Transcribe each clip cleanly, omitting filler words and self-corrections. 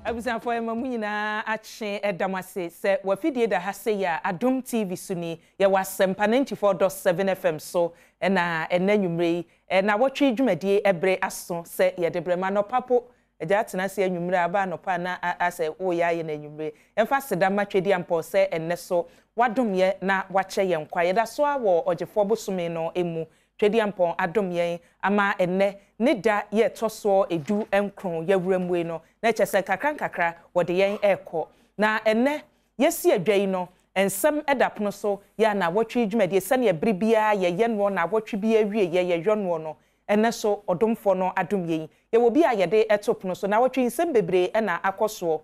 Abusan for mamu nyina ache edamase se wafidie da hase ya Adom TV suni ya wasempa 94.7 FM so na enanwumre na wotwe dwumadie ebre aso se ye debrema no papo eja tena se anwumre aba no pa na ase wo ya ye na anwumre emfa seda matwedi ampo se enne so wadom ye na wache ye nkwa ye da so awo ogefo bosome no emu twedi ampo adom ye ama enne ne da ye toso edu enkron ye wuramwe no na chese kakra wode yen eko na enne yesi adwai no ensem edapono so ya na wotwe dwumade se ne bribia ye ye no na wotwe bia wie ye ywono no enne so odomfo no adom ye ye wo bia ye de etopono so na wotwe nsem bebre na akoso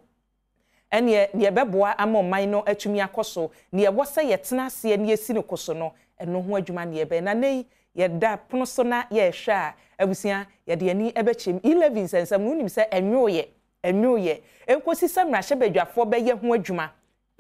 ene ne beboa amomman no atumi akoso ne wose ye tena ase ne yesi ne koso no eno ho adwuma ne be na nei ye da pono so na ye hwa abusia ye de ani ebechem 11 sensam unim se enwoye enkosi samra hyebadwafo be ye ho adwuma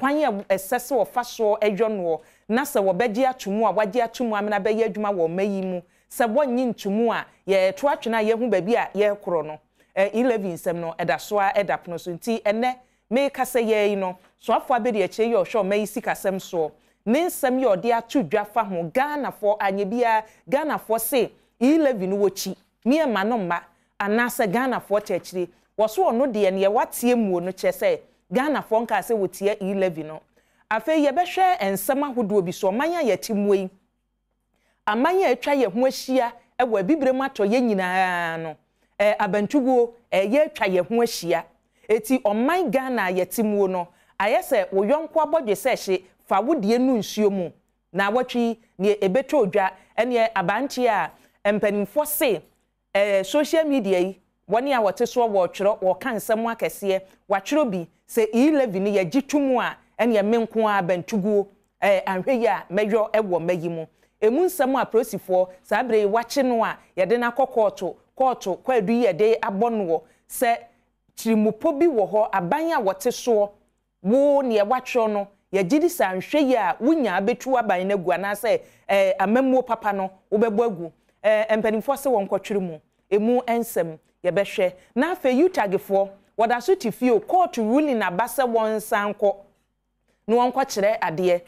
kwan ye esese wo faso edwono na se wo beje atomu a waje atomu amena be ye adwuma wo mayi mu se wonyi ntomu a ye to atwena ye ho babi a ye koro no 11 sem no edasoa edapono so nti ene me kase ye no so afo abedi ache ye ohwo mayi sikasem so ne nsem ye ode atu dwafa ho Ghana fo anyebia Ghana fo se 11 wochi me ma no mma anase Ghana fo chechiri woso ono de ne watie muo no chese Ghana fo nka se wotie 11 no afa ye behwe ensem ahodo bi so manya ye timwei amanya atwa ye ho ahia ewa bibrem ato ye nyina no abantuguo ye atwa ye ho ahia eti oman Ghana ye timwo no ayese wo yonko abodwe se hye fa wodie nu nsuo mu na watwi ne ebeto odwa ene abanti a empanimfo se social media yi woni a wote so wo twero wo kan nsem akese watwero bi se 11 ye gitumu a ene menko a bantuguo anhwe ya meyo ewo mayimu emu nsem a prosifo sabre wache no a ye de na kokoto kwadu ye de abono se chirimupo bi wo ho aban a wote so wo ne watwero no ye gidi sanhwe ya wunya abetu aban na gua na se amammo papa no wo bebo agu empanimfo se won kwatwere mu emu ensem ye behwe na afa utagefo wada so tifio court ruling na base won sanko no won kwakire ade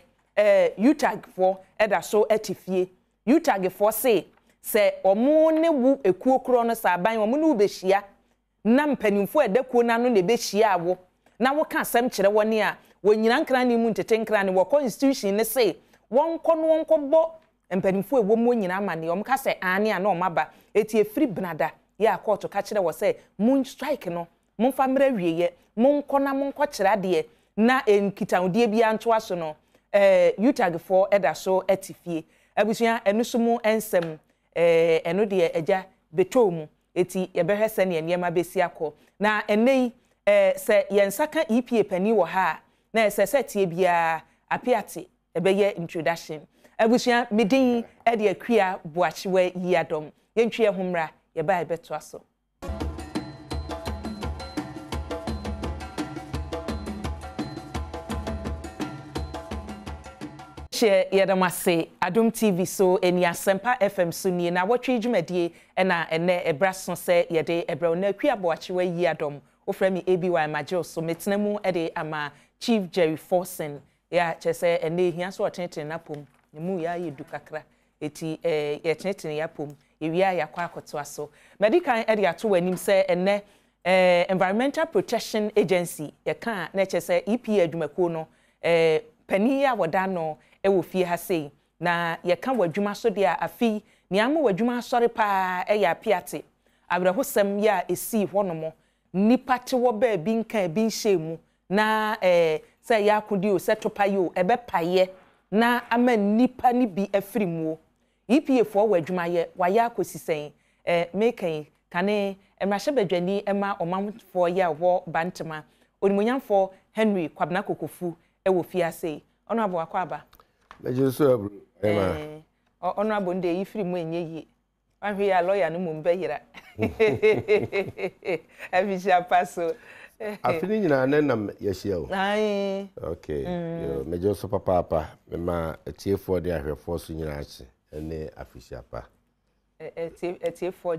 utagefo eda so atifie utagefo se omo ne wu ekuo kro no sa aban omo ne ubehia na mpanimfo edakuo na no ne behia awo na wo ka asem kire woni a wonyina nkra ne mu ntete nkra ne wo constitution ne se wonko bo empanimfo ewo mu nyina amane om ka se ane a na omaba eti efiri benada ya court ka kire wo se mun strike no mun fa mra wieye munko na munko kire ade na enkitaudie bia nto aso no utagfo eda so atifie abusua enusumu ensem eno de eja betomu eti yebehwe se ne niema besi akọ na enei se yensaka EPA pani wo ha na se tie bia apiate ebeye introduction abusua midin e de akua Nnawotwe Yi Adom yentwe homra ye ba ebeto aso yedamase Adom TV so eni asempa FM so ni na wotwe dwumadie na ene ebraso se yede ebra na akua Nnawotwe Yi Adom ofra mi ABY Major so metenamu de ama Chief Jerry Forsen ya chese ene hia so otenten na pom ne mu ya yedu kakra eti ye tenten ya pom ewia ya kwa akoto aso medical ede ato wanim se ene Environmental Protection Agency ye kan na chese EPA adwumako no pani ya woda no ewo fie ha sei na ye kan wadwuma so de afi ni ama wadwuma sori pa ya piate abrahosem ya esi honomo nipa te wo ba bi nka bi nhemu na se ya akudi o se topayo ebe paye na ama nipa ni bi afirimuo EPA fo wadwuma ye waya akosisen mekan kane emrahye badwani ema omamfo ya wo bantema onimonyamfo Henry Kwabena Kokofu ewo fie sei ono abo akwaba meje so abru ema ono abo nde yifiri mu enye yi ahwe ya lawyer no mu mbehira abisha paso afini nyina nanam yahia o ai okay yo meje so papa mema etiefo de ahwefo so nyina achi ene afisha pa etiefo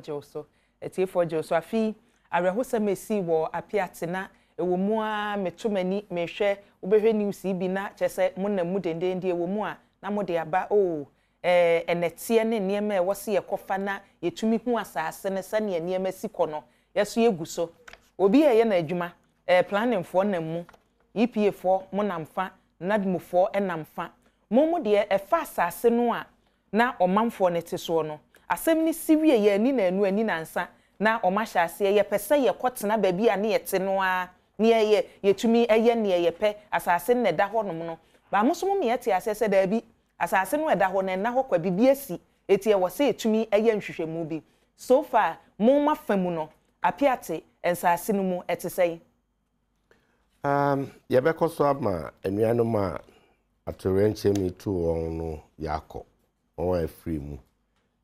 jo so afi arehosem esi wo apiate na ewo mu a metomani mehwe obehwe news bi na kyese mo na mu dendende ewo mu a na mo de aba enetie ne niema e wose ye kofa na yetumi hu asase ne sane ye niema sikono yeso yegu so obi ye na adwuma planning for na mu EPA for mo namfa nadmu for enamfa mo de efa asase no a na omanfo ne te so no asem ni siwie ye ani na anu ani na nsa na omahya ase ye pese ye kotena ba bia na yete no a ne ye yetumi eye ne ye pe asase ne da ho no no ba mosom me yete asese da bi asase no da ho na na ho kwa bibia si eti ye wose yetumi eye nhwehwemu bi so far mo mafamu no apiate ensase no mu etesei ye be koso ama anuano ma atorenche mi tu on no yakọ on free mu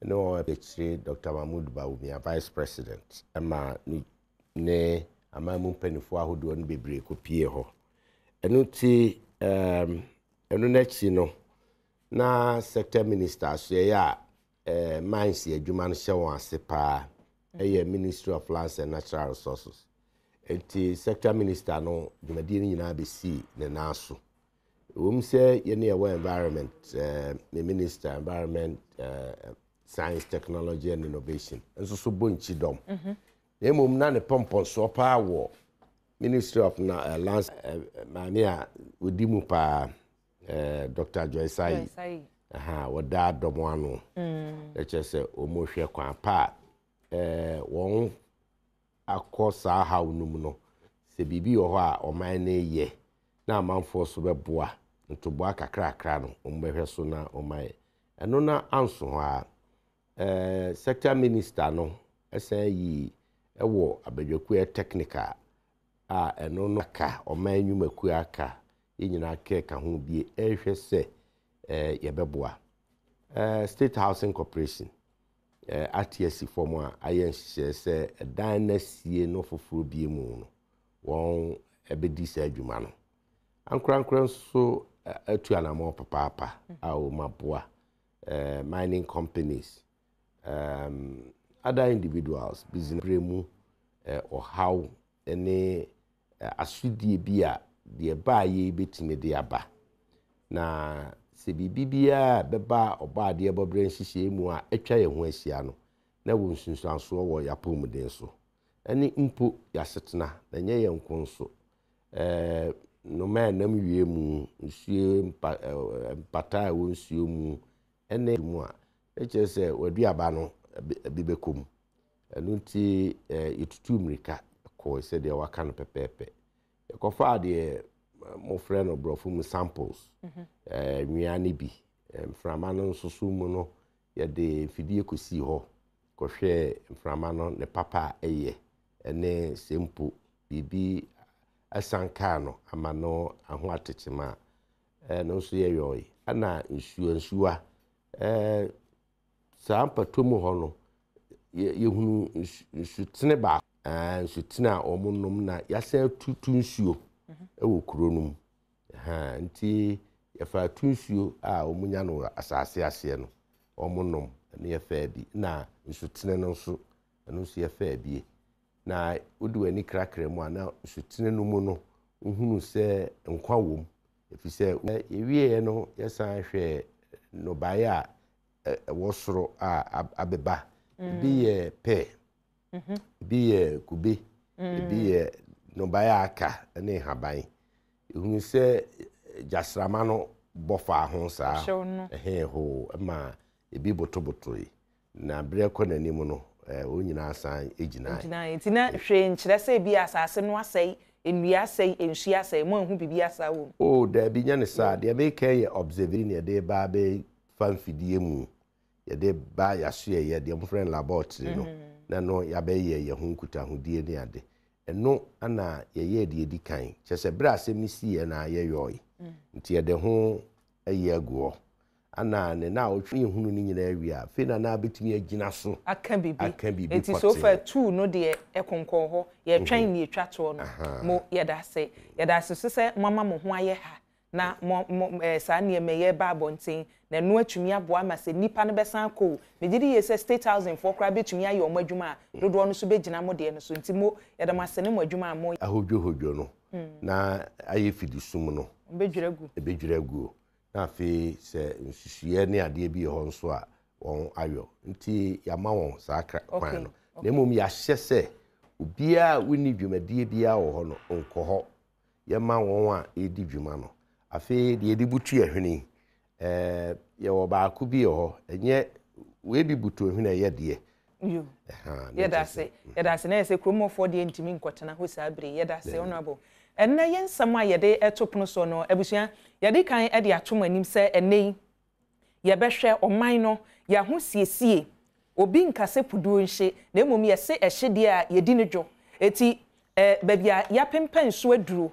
no e Dr. Mahmoud Bawumia Vice President ama ne amamu penifo ahodo no bebre kopie ho enu ti enu na chi no na sector minister so ya mines adwuma no hye won ase pa Ministry of Lands and Natural Resources enti sector minister no dwumadi ni nyina be si ne naso say ye near environment the minister environment science technology and innovation enso so bonchi dom emom na ne pompon so pa wo Ministry of Lands mania odimu pa Dr. Nnawotwe Yi wada dom ano se omohwe kwan pa won akosa ha unum no se bibi ho a oman na ye na amanfo so beboa ntoboa kakra no ombehwe so na oman eno na anso ho a sector minister no esen yi ewo abadwaku technical a eno no ka oman nwumaku aka yenyina ka ho bi ehwe se yebeboa State Housing Corporation ATSC form a ayen se dan na sie no foforo bi mu no won ebedi se adwuma no ankran so atu anamo papa a o maboa mining companies other individuals business bremu or how any asudie bi a de ba ye betime de aba na se bibia beba oba de bobre nhihye mu a etwa ye ho ahia no na wo nsunsuanso wo yapom den so eni mpo yasetena na nye ye nkonso no man nam wie mu nsuo mpata wo nsuo mu ene mu a eche se wadu aba no bibekom enu ti itutu mrika ko se de waka no pepepe ekofa de mo friend no brofo mu samples nwiane bi mframa no nsoso mu no ye de fidie kosi ho ko hwe mframa no ne papa eye ene sempo bibi asanka no amano aho atechema no so ye yoyi ana nsuansuwa sampa tomu ho no ye hunu nsutene ba nsutena omunnom na yasa tutu nsuo ewo kuronum nti yefa tunsuo a omunya no asase ase no omunnom ne yefa bi na nsutene no so no so yefa bi na udu ani krakra mu ana nsutene no mu no uhunu se nkwa wom efise ewie no yesan hwe no baya wosoro a abeba bi ye pe bi ye kube bi ye no baya aka ne haban ehunu se jasrama no bofa ho sa ho ma ebi botoboto na bre ko nanim no onyina asan ejina ntina hwe nkyere se bi asase no asai enua asai ensu asai mo hu bibi asa wo da bi nya ne sa de be kai observe ne de ba be fanfidie mu ye de ba ya so ye de mo friend laboratory no na no ya be ye hu nkuta hudie ne ade eno ana ye de edi kan kyese bra asem si ye na ye yoyi nti ye de ho eye aguo ana ne na otwe hunu ni nyina awia fe na betumi agina so aka bibi enti so far two no de ekonko ho ye twan ni etwa to no mo ye da se so se mama mo ho aye ha na saa nneɛma yɛ ba abɔnten na no atumi aboa ma sɛ nipa no bɛsan kɔ megidi yɛ sɛ state housing for kra betumi ayɛ ɔmo adwuma a dodoɔ no so bɛgyina mo deɛ no so nti mo yɛda mo asene mo adwuma a mo ahodwohodwo no na ayɛ fidisum no ebedwira gu na afei sɛ nsusuɛ ne adeɛ bi hɔ nso a wɔn ayɔ nti yama wɔn saa kwan no na mmom yɛahyɛ sɛ obiara woni dwumadie biara wɔ hɔ no nkɔ hɔ yɛma wɔn a edi dwuma no afei deɛ de butu ahwene yɛwɔ baako bi hɔ ɛnyɛ we bi butu ahwene ɛyɛ deɛ yo yɛda se na yɛsɛ kromofo deɛ ntimi nkɔtena ho saa bere yɛda se honorable ɛnna yɛn nsɛm a yɛde ɛto pono so no abusua yɛde kan ɛde atom anim sɛ ɛnɛ yɛbɛhwɛ ɔman no yɛho siesie obi nkase puduo nhye na mmom yɛse ɛhye deɛ a yɛdi ne dwo eti baabi a yɛapempa nso aduro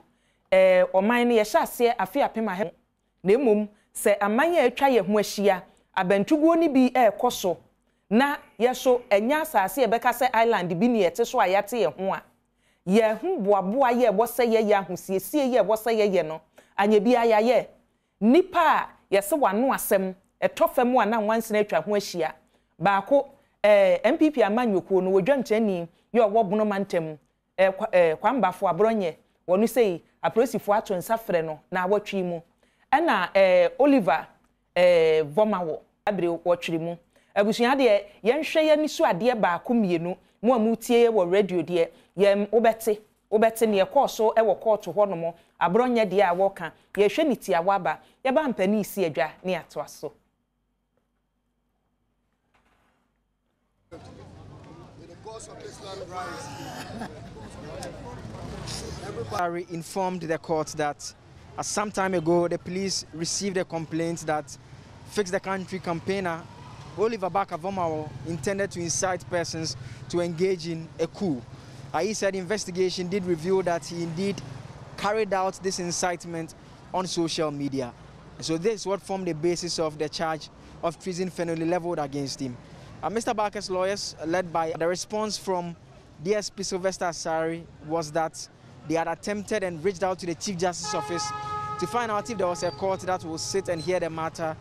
ɔman no yɛhyɛ aseɛ afi apem ahe na mmom sɛ aman a atwa yɛ ho ahyia abantuguo ni bi ɛkɔ so na yɛso ɛnya asase yɛbɛka sɛ island bi ne yɛte so a yɛate yɛ ho a yɛho boaboa yɛ ɛbɔ sɛ yɛyɛ ahosiesie yɛ ɛbɔ sɛ yɛyɛ no anya bi ayayɛ nipa a yɛse wano asɛm ɛtɔ fam a na nwansena atwa ho ahyia baako MPP amanyɔkuo no wodwamkyɛni yɛ ɔwɔ bono mantam kwambafo abronye wɔno sɛ apolisifoɔ ato nsa frɛ no na awɔtwe mu ɛna Oliver Vomawo abre wɔtwere mu abusua deɛ yɛnhwɛ yɛ ni so adeɛ baako mienu mo a mutie wɔ radio deɛ yɛm wobɛte ne yɛkɔɔ so ɛwɔ kɔɔto hɔ no mo abronye deɛ a wɔka yɛhwɛ ne tia waba yɛba mpani isi adwa ne atoa so Everybody informed the court that some time ago the police received a complaint that Fix the Country campaigner Oliver Vomawo intended to incite persons to engage in a coup. He said the investigation did reveal that he indeed carried out this incitement on social media. So this is what formed the basis of the charge of treason felony leveled against him. Mr. Barker's lawyers, led by the response from DSP Sylvester Asari, was that they had attempted and reached out to the Chief Justice's office to find out if there was a court that will sit and hear the matter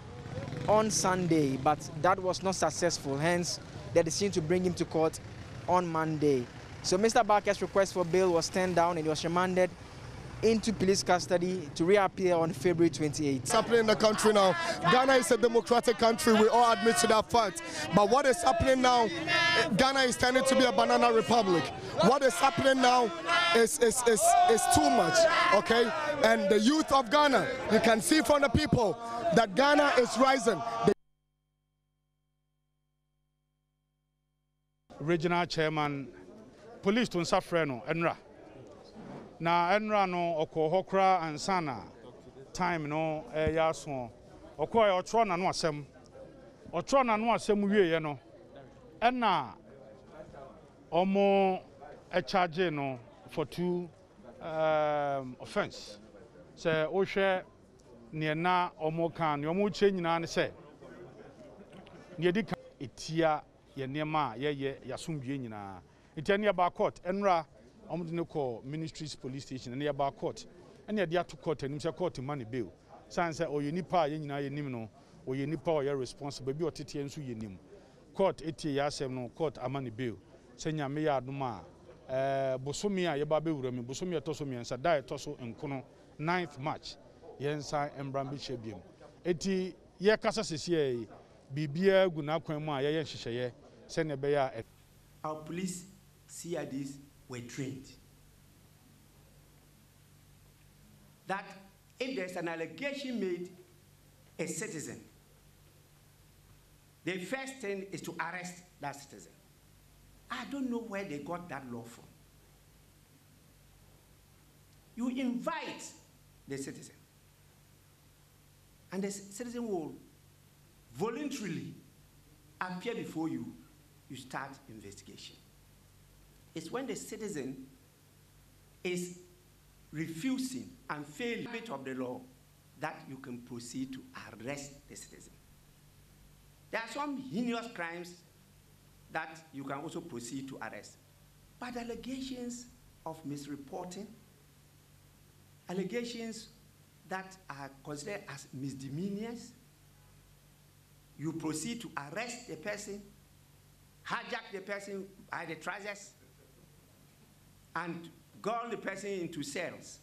on Sunday, but that was not successful. Hence, the decision to bring him to court on Monday. So Mr. Barker's request for bail was turned down and he was remanded into police custody to reappear on February 28th. What's happening in the country now? Ghana is a democratic country. We all admit to that fact. But what is happening now? Ghana is turning to be a banana republic. What is happening now is too much, okay? And the youth of Ghana, you can see from the people that Ghana is rising. Regional Chairman, Police to Nsafreno, Enra. Na enra no okohokra ansana time no yaso okoy otro na no asem wie ye no ena omo charge no for two offense say o hwe ne na omo kan ne omo che nyina ne say ne di kan etia ye nema ye yasomdue nyina etia ne ba court enra call ministries police station and nearby court and yet to court and himself court money bill. Sans or you nipa yen no or you nipa or you're responsible be or titi and su yenim. Court 80 yasem no court a money bill. Senya me ya duma bosomia yebabe urami bosomia tosomi and sadai toso and kono 9th March yensa embrambi shebium. Eti ye kasa sisi bibia guna kwenma ye hyehyeye sene be ya. Our police CIDs were trained that if there's an allegation made a citizen, the first thing is to arrest that citizen. I don't know where they got that law from. You invite the citizen, and the citizen will voluntarily appear before you, you start investigation. It's when the citizen is refusing and failing of the law that you can proceed to arrest the citizen. There are some heinous crimes that you can also proceed to arrest. But allegations of misreporting, allegations that are considered as misdemeanors. You proceed to arrest the person, hijack the person by the trousers, and gall the person into cells.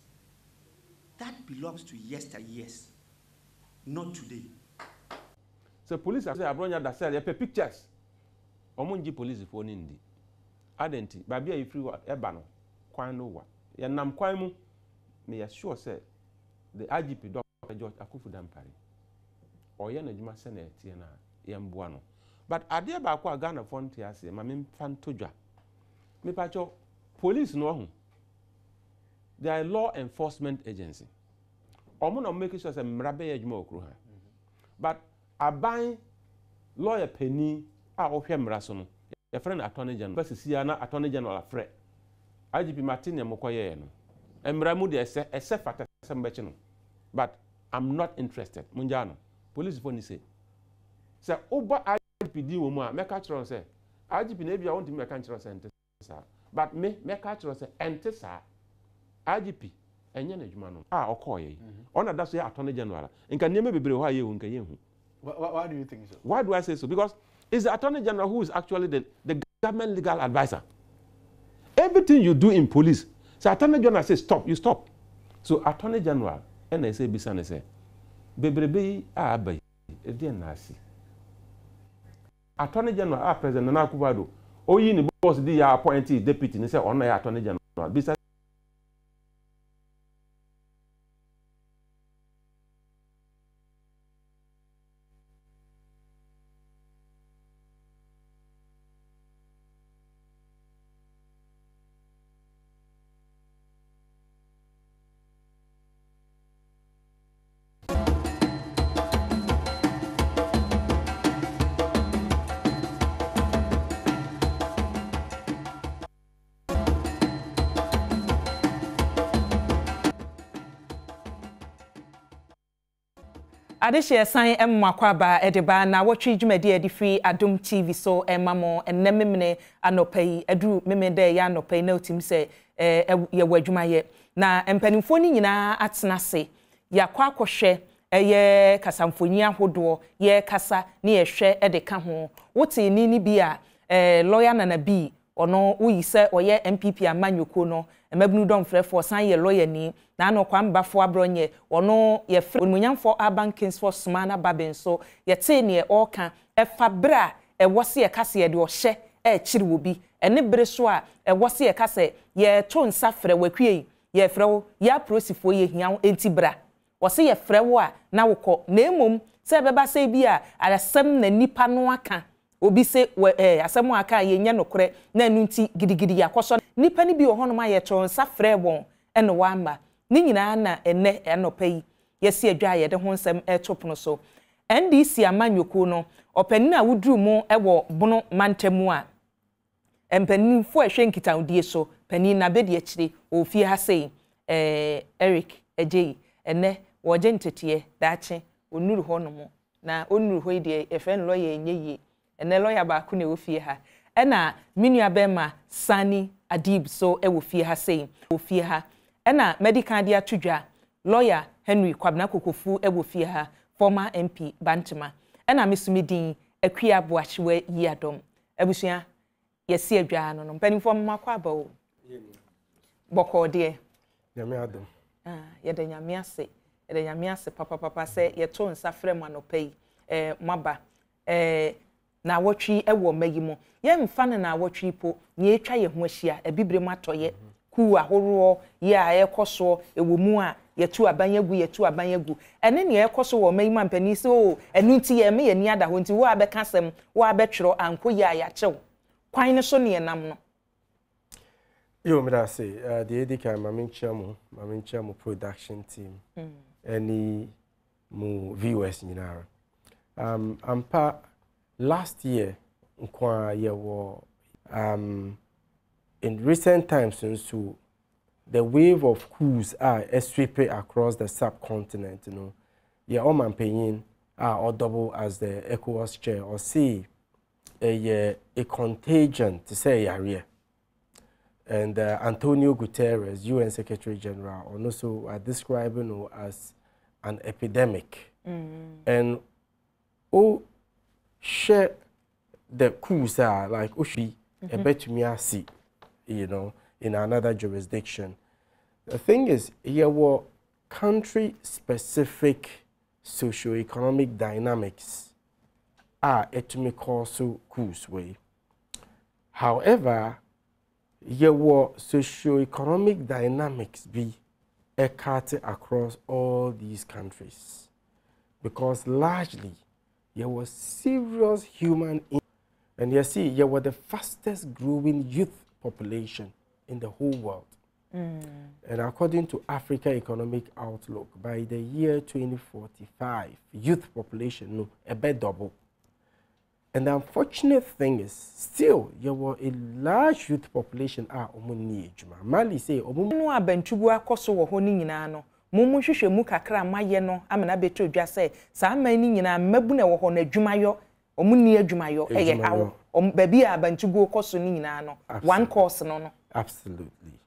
That belongs to yesteryears, not today. So police are saying, "Abronya da cell, you pay pictures." Omunji police for nindi. Adenti, baby you free ebano, kwan no wa. Ya nam kwan mu, me assure say the IGP Dr. George Akufu-Dampare. Oye na juma sene tie na yemboa no. But ade ba kwa Ghana fonte ase, ma me fantojwa. Me pacho police no ho. They are a law enforcement agency. Omo na make sure say mrabe ya juma okru ha. But aban lawyer penny a ohwe mra so no. Your friend attorney general. Best see na attorney general afre. IGP Martin Yamokoye no. Emra mu de ese fata sembeche no. But I'm not interested. Munjano. Police phone say. Say oba IGP di wo mu a make catch say. IGP na bia want to make catch say ente sa. But me catch say ente sa. IGP enye na adwuma no. Ah okoye. Ona da so attorney general. Nka niam bebre ho aye hu nka ye hu. Why do you think so? Why do I say so? Because it's the Attorney General who is actually the government legal advisor. Everything you do in police, so Attorney General says stop, you stop. So Attorney General, and I say Bisane say, Bebrebe abai, edian nasi. Attorney General, President Nana Akufo-Addo, oyi ni boss di ya appointee deputy, ni say ona ya Attorney General. Bisane Adehye san emmakwaba edeba na wotwe dwumadi edifri Adom TV so emamo ennememne anopai eduru memede ya anopai na otim se ye wadwumaye na empanimfo ni nyina atenase yakwa akohwe ye kasamfoni ahodo ye kasa ne ye hwe edeka ho wote ni bi a lawyer nana bi ono uyise oye MPP amanyoko no emabunu domfrefo san ye lawyer ni na no kwambafo abronye ono ye onmunyamfo abankins for smana babenso ye te ne oka efabra ewose ye kase ye de ohye chiri wobi ene bere so a ewose ye kase ye to nsafre wakwie ye frewo ya prosifo ye hia entibra wose ye frewo a na wokọ na emom se beba se bi a arasem na nipa no aka obi se asem aka ye nya nokore na anu nti gidigidi yakoso nipa ni bi ohono ma ye to nsafre bon ene wamba ni nyina na ene enopai yesi adwa ye de ho nsem etopono so NDC amanyoko no opanina wuduru mu ewo bono mantamu a empanimfo ehwe nkitaudie so pani na bedi akire ofie ha sei Eric Ejei ene woje ntetie daache onuru ho no mo na onuru ho ide efen lawyer enyeyi ene lawyer ba ku na ofie ha ena minua bema Sani Adib so ewo fie ha sei ofie ha ena medical dia tudwa lawyer Henry Kwabena Kokofu ewo fie ha former MP Bantima ena misumidin Akua Boachiwe Yi Adom abusua yesi adwa no mpanimfo makwa ba o boko de Nyame Adom yede nyame ase papa se yeto nsafre mu anopai maba na wotwi ewo magimo ye mfa na wotwi po ne etwa ye ho ahia ebibre mu atoye ku ahoro ye a ekoso ewo mu a yetu abanyagu ene ne ekoso wo magimo ampani se o enu nti ye me ye ni ada ho nti wo abeka sem wo abetwero anko ye a ya chew kwan ne so ne nam no yo me da say the edika maminchamu production team any mu viewers nyinara ampa last year nkwa ye wo in recent times since the wave of coups are sweeping across the subcontinent, you know, yeah, all man paying or double as the ECOWAS chair or see a contagion to say area. And Antonio Guterres, UN Secretary General, also describing as an epidemic. And share the coups are like Ushi, a bet me I see, you know, in another jurisdiction. The thing is, here were country-specific socio-economic dynamics are also coups way. However, here were socio-economic dynamics be carted across all these countries because largely there was serious human and you see there were the fastest growing youth population in the whole world. And according to Africa Economic Outlook, by the year 2045, youth population no a bit double. And the unfortunate thing is, still, there were a large youth population Mali say, no abentubu akoso wo ho ni nyina no. Mumu hwehwe mu kakra maye no amena beto dwa say, sa mani nyina mabu na wo ho na adwumayo, omu ni adwumayo eye awo. Baby abentubu akoso ni nyina no. One course no. Absolutely.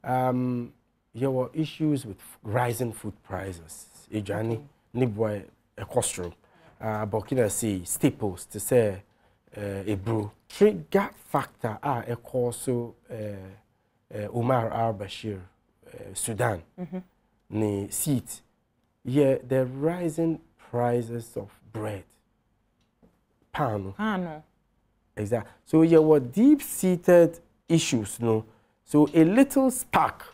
There were issues with rising food prices. Ejani ni boy a costume. Burkina Faso staples to say a brew. Trigger factor are a course Omar al-Bashir, Sudan. Ni seat. Yeah, the rising prices of bread. Pano. Exactly. So there were deep-seated issues, no. So a little spark,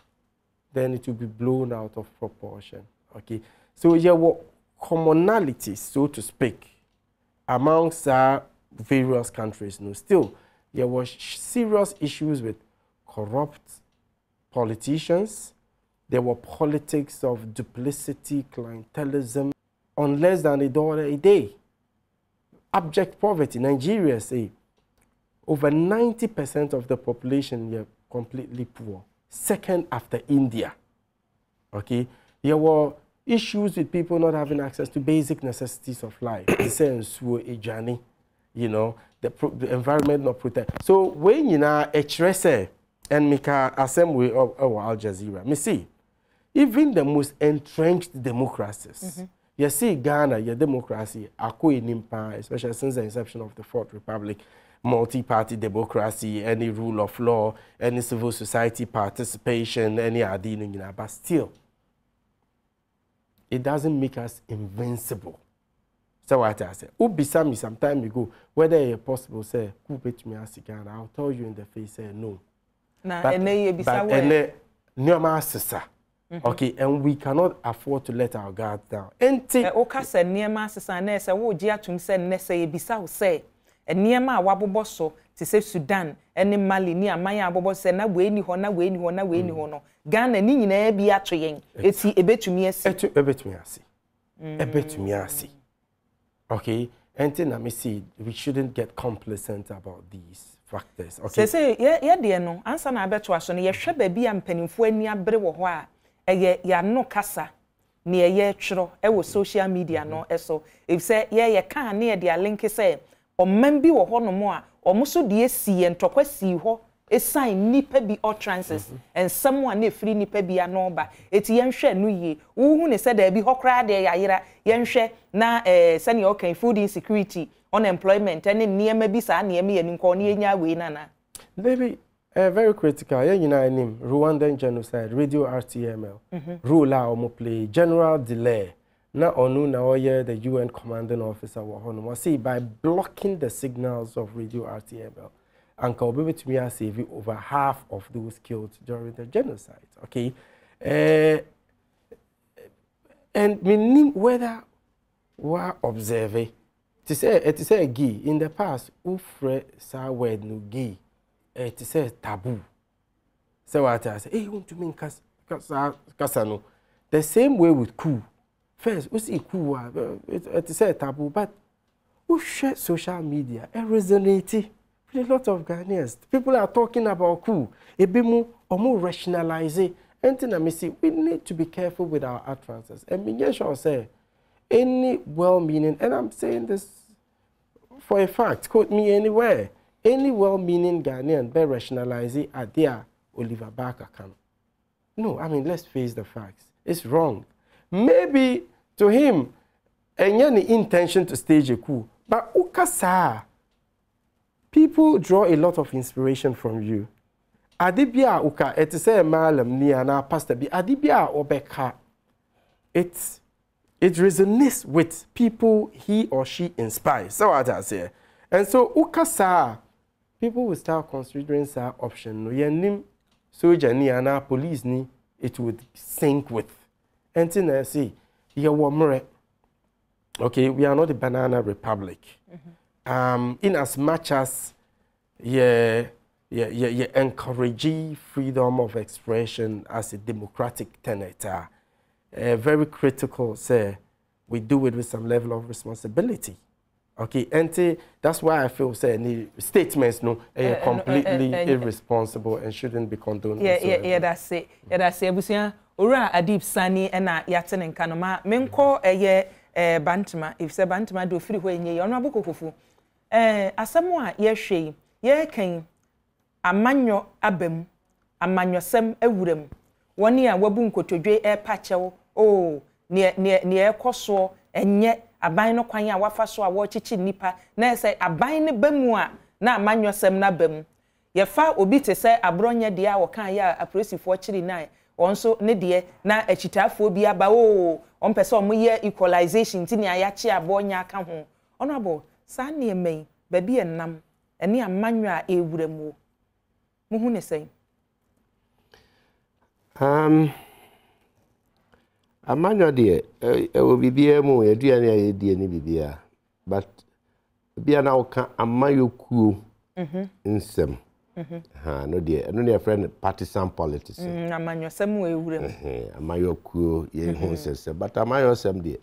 then it will be blown out of proportion. Okay. So there were commonalities, so to speak, amongst various countries. No, still, there were serious issues with corrupt politicians. There were politics of duplicity, clientelism, on less than $1 a day. Abject poverty. Nigeria, say, over 90% of the population are completely poor. Second after India. Okay, there were issues with people not having access to basic necessities of life. The sense a journey, you know, the environment not protect. So when you know a and make a assembly of Al Jazeera, me see, even the most entrenched democracies, you see Ghana, your democracy, especially since the inception of the Fourth Republic, multi-party democracy, any rule of law, any civil society participation, any idea, but still, it doesn't make us invincible. So what I say, Ubisa me some time ago, whether it's possible, say, who bet me as Ghana, I'll tell you in the face, say no. Okay, and we cannot afford to let our guard down. Okasa niema sisa na ese wo ji atum se ne se ebisa wo se niema a wabobo so ti se Sudan ene Mali ni amanya abobo se na we ni ho na we ni ho na we ni ho no Ghana ni nyina bi ato yen eti ebetumi asi ebetumi asi. Okay, and na me see we shouldn't get complacent about these factors. Okay, say ye de no ansa na abeto aso no ye hwe ba bi ampanimfo ani abere wo ho a ya no kasa ni ye twro e wo social media no eso if say ye kan na ye de link say o membi wo ho no mo a o mo so de esi ye ntokwa si ho esign nipa bi utterances and someone na free nipa bi anoba eti ye nhwe no ye wo hu ne say da bi hokra de ya yira ye nhwe na sani o kan food insecurity unemployment and niema bi sa niema ye nko na enya we nana baby very critical. Yeah, you know, name Rwandan genocide, radio RTML, rule out play, general delay. Not onu na oye the UN commanding officer wa see by blocking the signals of radio RTML, and Kaobe to me save over half of those killed during the genocide. Okay, and meaning whether we observe to say gay in the past, ufre sa word no gay. It says taboo. So what I say, hey, you want to mean kasano? The same way with coup. First, we see coup. It says taboo, but we share social media. It resonates with a lot of Ghanaians. People are talking about coup. It be more or more rationalized. And then I see we need to be careful with our utterances. And me sure say any well-meaning, and I'm saying this for a fact. Quote me anywhere. Any well-meaning Ghanaian be rationalizing idea Oliver Barker can. No, I mean, let's face the facts. It's wrong. Maybe To him, any intention to stage a coup. But ukasa, people draw a lot of inspiration from you. Adibia uka etise malam ni ana pastor bi adibia obeka. It resonates with people he or she inspires. So what I say. And so ukasa, people will start considering that option. No yenim soldier ni ana police ni it would sync with. And then I say, okay, we are not a banana republic. In as much as encourage freedom of expression as a democratic tenet, very critical, say, we do it with some level of responsibility. Okay, and that's why I feel, say, the statements completely irresponsible and shouldn't be condoned. Yeah, that's it. Yeah, that's it. Ora Adib Sani ena yaten nkanoma menko bantama if se bantama do firi ho enye ono abokokofu asemo a ye hwe ye kan amanyo abam amanyosem awuram woni a wabu nkotodwe pachew oh ne ekoso enye aban no kwan a wafa so a wo chichi nipa na se aban ne bamu a na amanyosem na bam ye fa obi te se abronye de a wo kan ya apresifo chiri na onso ne de na achitafo bi aba o on pese o moye equalization ti ne ayache abonya aka ho honorable sa ne emen ba bi enam ene amanwa a ewuramu mo hu ne sei amanwa de o bibia mu edua ne ayedie ne bibia but bibia na oka amayokuo nsem ha no de friend partisan politics amanyosem we ewuram amayokuo ye hu sese but amayosem de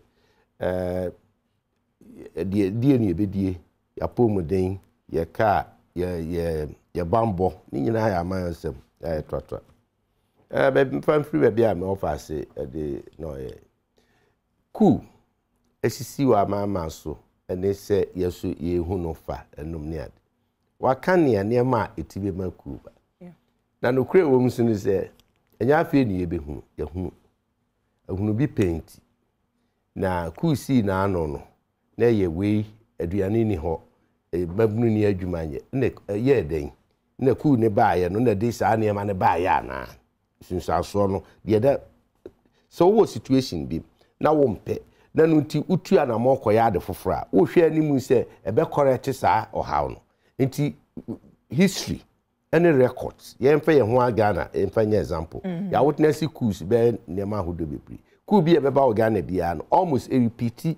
die ne bedie ya pomuden ye ka ye bambo ni nyina ya amayosem ya twatwa be fan free be am offer say de no ku esisi wa mama so ene se yeso ye hu no fa enum ne ade wakane anema etibe makuba na no kure wo msu ni se enya afi ni yebehu yehu ehunu bi paint na kusi na ano no na ye we aduane ni ho babunu ni adwumanye na ye den na ku ne baaye no na de sa na ma ne baaye ana sinsa so no de da so wo situation bi na wo mpe na no nti utu ana mokoya ade fofora wo hwe animu se ebe correct sa ohaw no nti history any records ye mfa ye ho agana mfa nya example ya witness coups be nema hodo bepri coup bi e be ba Ghana bia no almost a repeat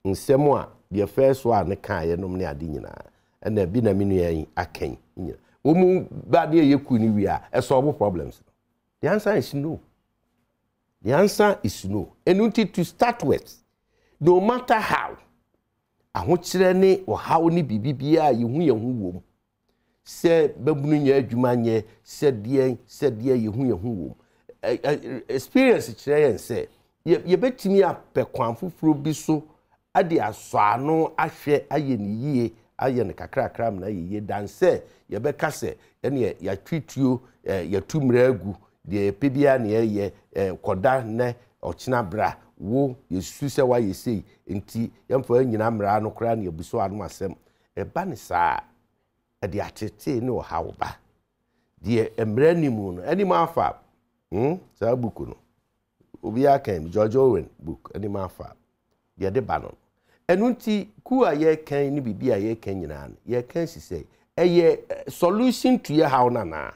nsemo a the first one ne kan ye nom ne ade nyina na bi na minu yan akan nyina wo mu ba de ye coup ni wi a e solve problems. The answer is no. The answer is no. And to start with, no matter how, ahokyere ne ohaw ni bibibia yehu wom. Se babunu nya adwuma nye se de yehu wom. Experience kire yen se ye betimi apekwan fufuro bi so ade aso ano ahwe aye ni yie aye ne kakrakra na ye dan se ye beka se ene ya twituo ya tumra agu de pebia ne ye koda ne ochina bra wo yesu se wa yesei enti yemfa nyina mra no kra ne abuso anu asem e ba ne saa e de atete ne o hawba de emra nimu no ani ma afa saa buku no obi akan George Owen book ani ma afa de de ba no enu nti ku a ye kan ni bibia ye kan nyina ye kan sisei eye solution to ye how na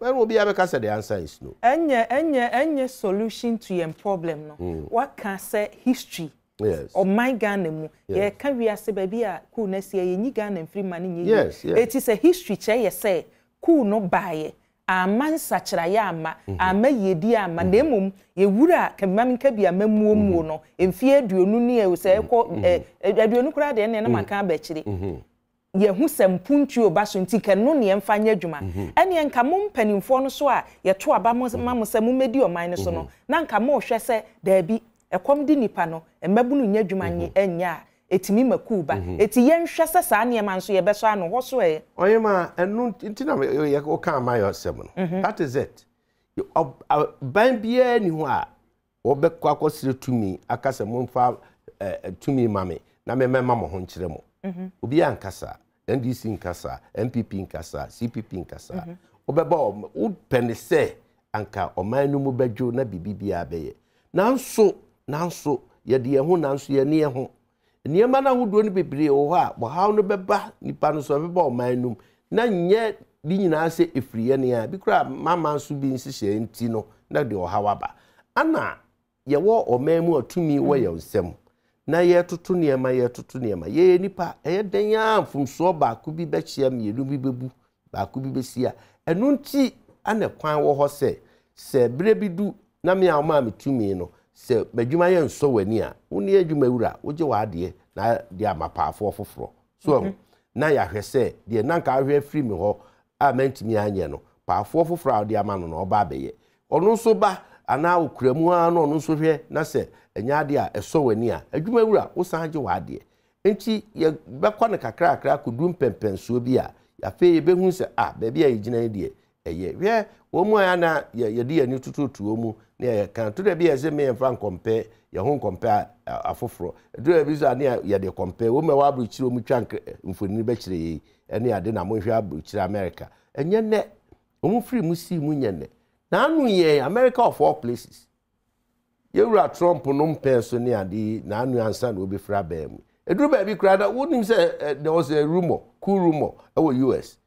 when will be able to say the answer is no. Any solution to your problem no. What can say history? Yes. Or my Ghana ye can we say baby a cool next year ye Ghana free money. Yes. It is a history che ye say cool no buy a man such a yama a me ye dear manemum ye wura can mammy be a memu no in fear do you near say do you cry the end and my can betchy. Ye hu sempuntu obaso nti kanu ne emfanya adwuma ene nka mo mpanimfo no so a ye to aba mo semu medi o man so no na nka mo hwe se da bi ekom di nipa no emabunu nya adwuma nye enya etimi makuba eti ye nhwe se saa ne man so ye beso ano ho so e oyema enu nti na ye o kan ma yo sem no that is it ban bia ni ho a obekwa akosire tumi akase momfa tumi mame na memema mo ho nkire mo obi ankasa NDC nkasa MPP nkasa CPP nkasa obeba o pene se anka oman no mu badwo na bibibia beye nanso ye de ho nanso ye ne ho niema na hodo no bebre o ha bo ha no beba nipa no so beba oman no na nye bi nyina se efriye ne a bi kura mama nso bi nsihye nti no na de o ha waba ana ye wo oman mu atumi wo ye nsem na ye tutu niema ye nipa eye den ya mfumso ba ku bi be chia mienu bi bebu ba ku bi besia enu nti ana kwan wo ho se bre bi du na me a ma metumi no se badwuma ye nso wani a woni adwuma wura woje wa ade na de amapaafo foforo so na ya hwese de na nka ahwe free me ho a mantimi anye no paafo foforo a de ama no no ba beye ono so ba ana okuramu a no ono so hwe na se enya ade a eso wani a adwuma wura wo san je wa ade enti ye bekwa ne kakra kudu mpempenso bi a ya fe ye behu se baabi a yigina de eye hwe wo mu ya na ye de ani tututu wo mu ne ye kan to da bi eze me fan compare ye ho compare afoforo do da bi za ne ye de compare wo me wa abru chiro mu twa mfoni be chire yi ene ade na mo hwe abru chire America enye ne wo mu free mu si mu nye ne na anu ye America of all places ye wura Trump no mpenso ne ade na anu ansa na obi fra ba mu eduru ba bi kra da wonim say there was a rumor cool rumor our US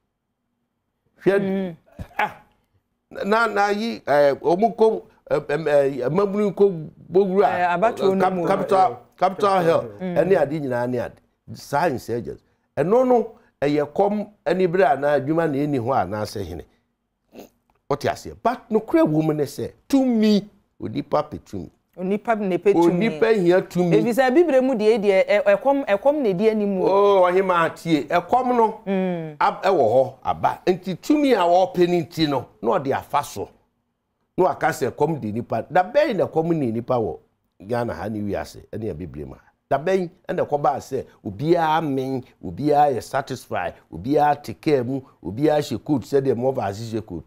na yi omuko mabunu ko bogura capital hill any ade nyina ne ade science agents eno no eye kom ani bra na adwuma na eni ho ana se hene otiase but no kra woman ne se to me odipa petumi onipa ne petumi onipa hia tumi evisa bibre mu de ekom ne de animu ohima atie ekom no ewo ho aba enti tumi a wo peninti no no de afaso no akase ekom de nipa da ben na ekom ne nipa wo Ghana ha ni wiase ene ya bibre ma da ben ene koba se obia men obia ye satisfy obia take mu obia she could say the move as she could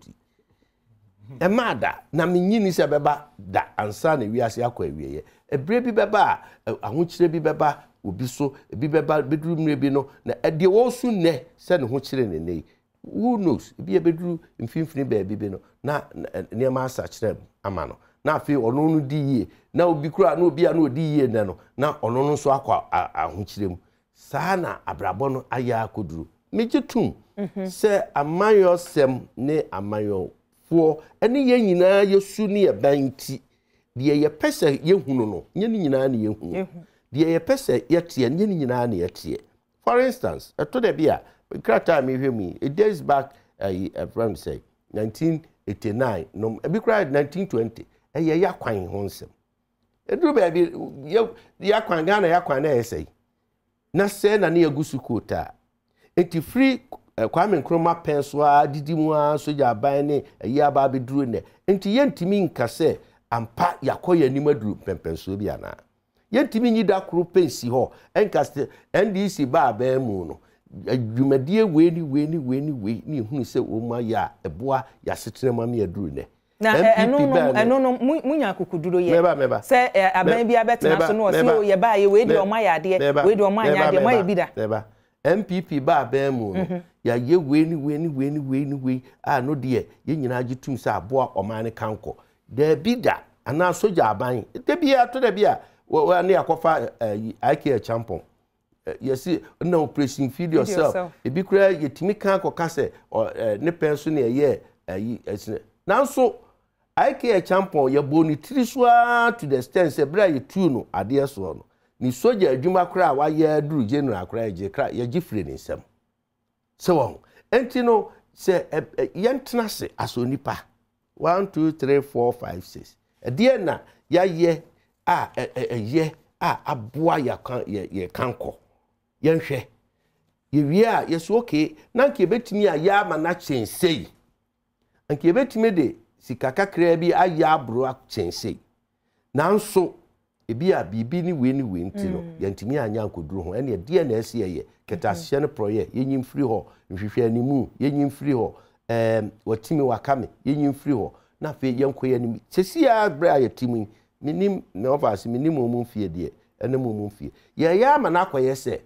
emada na menyini se beba da ansa na wiase akwa wieye ebre bi beba ahokyire bi beba obi so bi beba beduru mre bi no na de wo su ne se ne ho kyire ne nei who knows bi beduru mfimfini ba bi no na ne ma asa kyerem ama no na afi ono no di yie na obi kura na obi a na odi yie ne no na ono no so akwa ahokyire mu saa na abrabo no aya akoduru megitum se amayo sem ne amayo fo ene ye nyina yesu ne ye banti de ye pese ye hunu no nye ne nyina ne ye hunu de ye pese ye tie nye ne nyina ne ye tie for instance to the bia krata me hwemi it days back a friend say 1989 no e bi cried 1920 ye yakwan ho nsem eduru ba bi yakwan Ghana yakwan na yesai na se na ne yagusu kota enti free Kwame Nkrumah penso a didimu a soja aban ne aba abeduru ne enti yentimi nkase ampa yakoya nimaduru pempenso bi ana yentimi nyida kro pensi ho enkaste NDC ba aban mu no adwumadie weni ni hunu se o ma ya eboa ya setrema me aduru ne na eno no munya kokuduro ye se aban bi abetena so no se o ye ba ye we di o ma ya de we di o ma nya de ma ye bi da MPP ba aban mu no ya ye weni a no de ye nyina agitum se aboa oman kanko da bida ana soja aban de bia to da bia wa ne akofa IK champon yesi na operation feed yourself e bi kura yetimi kanko kase ne penso ne ye nanso IK champon ye boni tiriswa to the extent se bra ye tu no ade so no ni soja adwuma kura wa ye duru general kura ye kra ye gifre ni nsem so enti no se yentena se asonipa 1 2 3 4 5 6 de na ya ye aboa ya kanko yenhwe ye wie a yeso okay na nke betimi a ya ma na chensei nke betimi de sikaka kra bi aya abro a chensei nanso ebi a bibi ni we ntino yantimi anya nkoduru ho ene de na ese ye ketahye ne proye yenyim free ho nhwehwe animu yenyim free ho watimi wakame yenyim free ho na fe yenkoye anim sesi a bra yatimi minim me office minim omum fie de ene omum fie ya ma na akoye se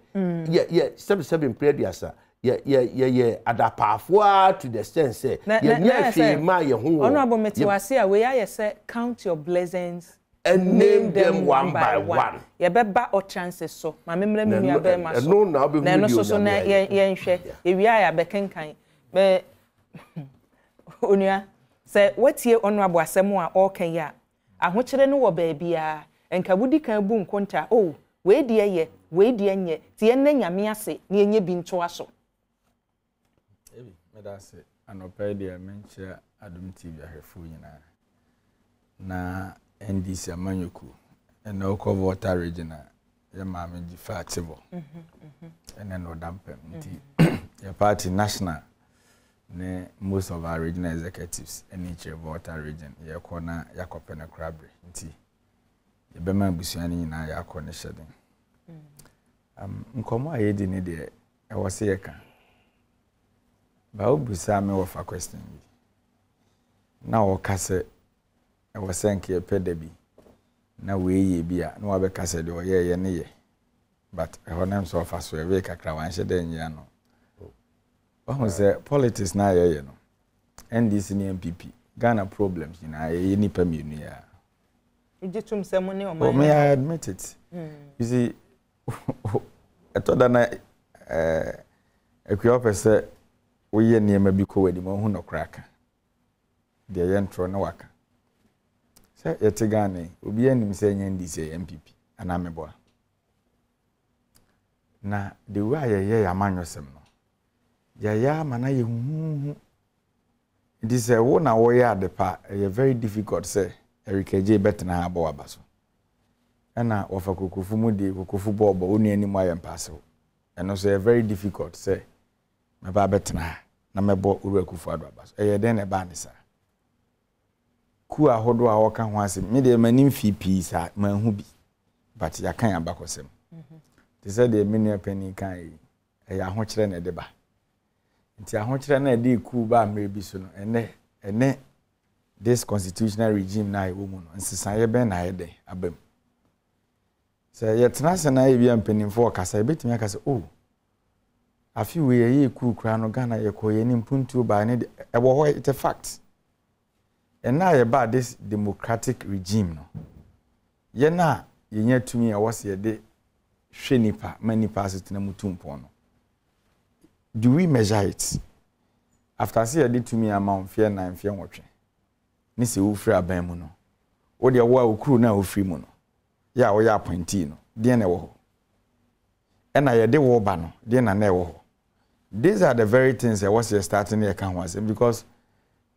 ye 77 prediasa ye adapafo to the sense ye nyafe ma ye ho ono abometiwase a we ya say count your blessings and name them one by one ye beba o chances so ma memra mi nua be ma so na no so na ye nhwe ewia ya bekenkan be onua say watie ono abo asem a o kan ya ahokyere no wo ba bia enka budi kan bu nkonta oh we die ye we die nye tie na nyame ase na enye bi nto aso ebi medase anopa dia menche Adom TV ahefo nyina na NDC amanyoku and oko water region ya maame ji fatibo and then odampem nti your party national ne most of our regional executives and each water region ya kona yakopene krabre nti ye bema abusuani nyina ya kona shedin nkomo ayedi ne de e wose ye kan ba obusa me wo fa question bi na wo kase e wo senke e pedabi na we ye bia na wa be kase de o ye ne ye but e honam so fa so e we kakra wan hye den ya no o say politics na ye no NDC ni MPP Ghana problems na ye ni pa mienu ya ujitum se mo ne o man oh me I admit it you see etoda na ekwa pese we ye niema bi ko wadi mo hu no kraka de ye ntro na waka se yete Ghana obi anim se nya NDC MPP ana meboa na de wa ye ya manyosem no ya mana ye hu it is a wo na wo ya adepa e very difficult say erikeje betna abo abaso ana ofa kokofu mu de kokofu bobo onu anim ayem passe eno so very difficult say me ba betna na mebo uru akufu ado abaso e ye den na ba ne sa ku ahodo a woka ho ase me de manim fi pisa manhu bi but ya kan abakosem they said the menu penny kan e ya ho kire na de ba nti a ho kire na de ku ba amre bi so no ene this constitutional regime na e wo mu no nsisan ye ben na ye de abam say ye tena na ye bi ampenimfo kasa betimi akasa oh afi we ye ku kura no Ghana ye ko ye ni mpuntu ba ne e wo ho it's a fact and now about this democratic regime no ye na ye nya tumi a wose ye de hwe nipa manipa asetena mutumpo no do we measure it after say ye de tumi amount fear 9 fear nwotwe ni se wo free aban mu no wo de wo okuru na wo free mu no ya wo ya appointee no de na wo ho e na ye de wo ba no de na na wo ho these are the very things that was starting here can was because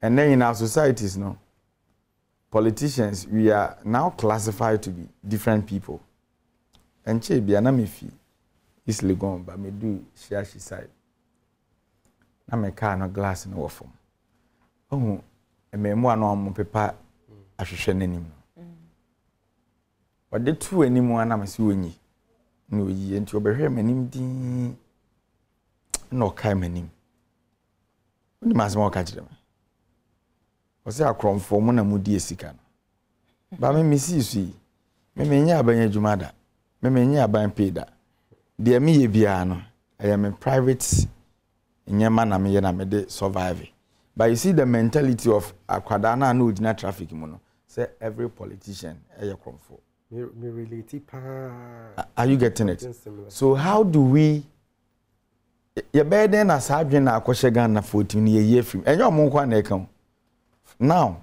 and then in our societies no politicians we are now classified to be different people and che bia na me fi isle gon ba me do share she side na me car no glass no wofom ohu ememu ano am pepa ahwehwe nanim o de tu anim ana me si wonyi no yi enti obehwe manim din no kai manim oni masmo ka kire me wose akromfo mo na mudi esika no ba me misi su yi me menya abanya jumada me menya aban peda de me ye bia no I am a private nyama na me ye na me de survive but you see the mentality of akwada na no ordinary traffic mu no say every politician e kromfo me relate pa are you getting it so how do we ye beden na sadwen na akwhye Ghana 14 ye ye film enyo mo kwa na ekan now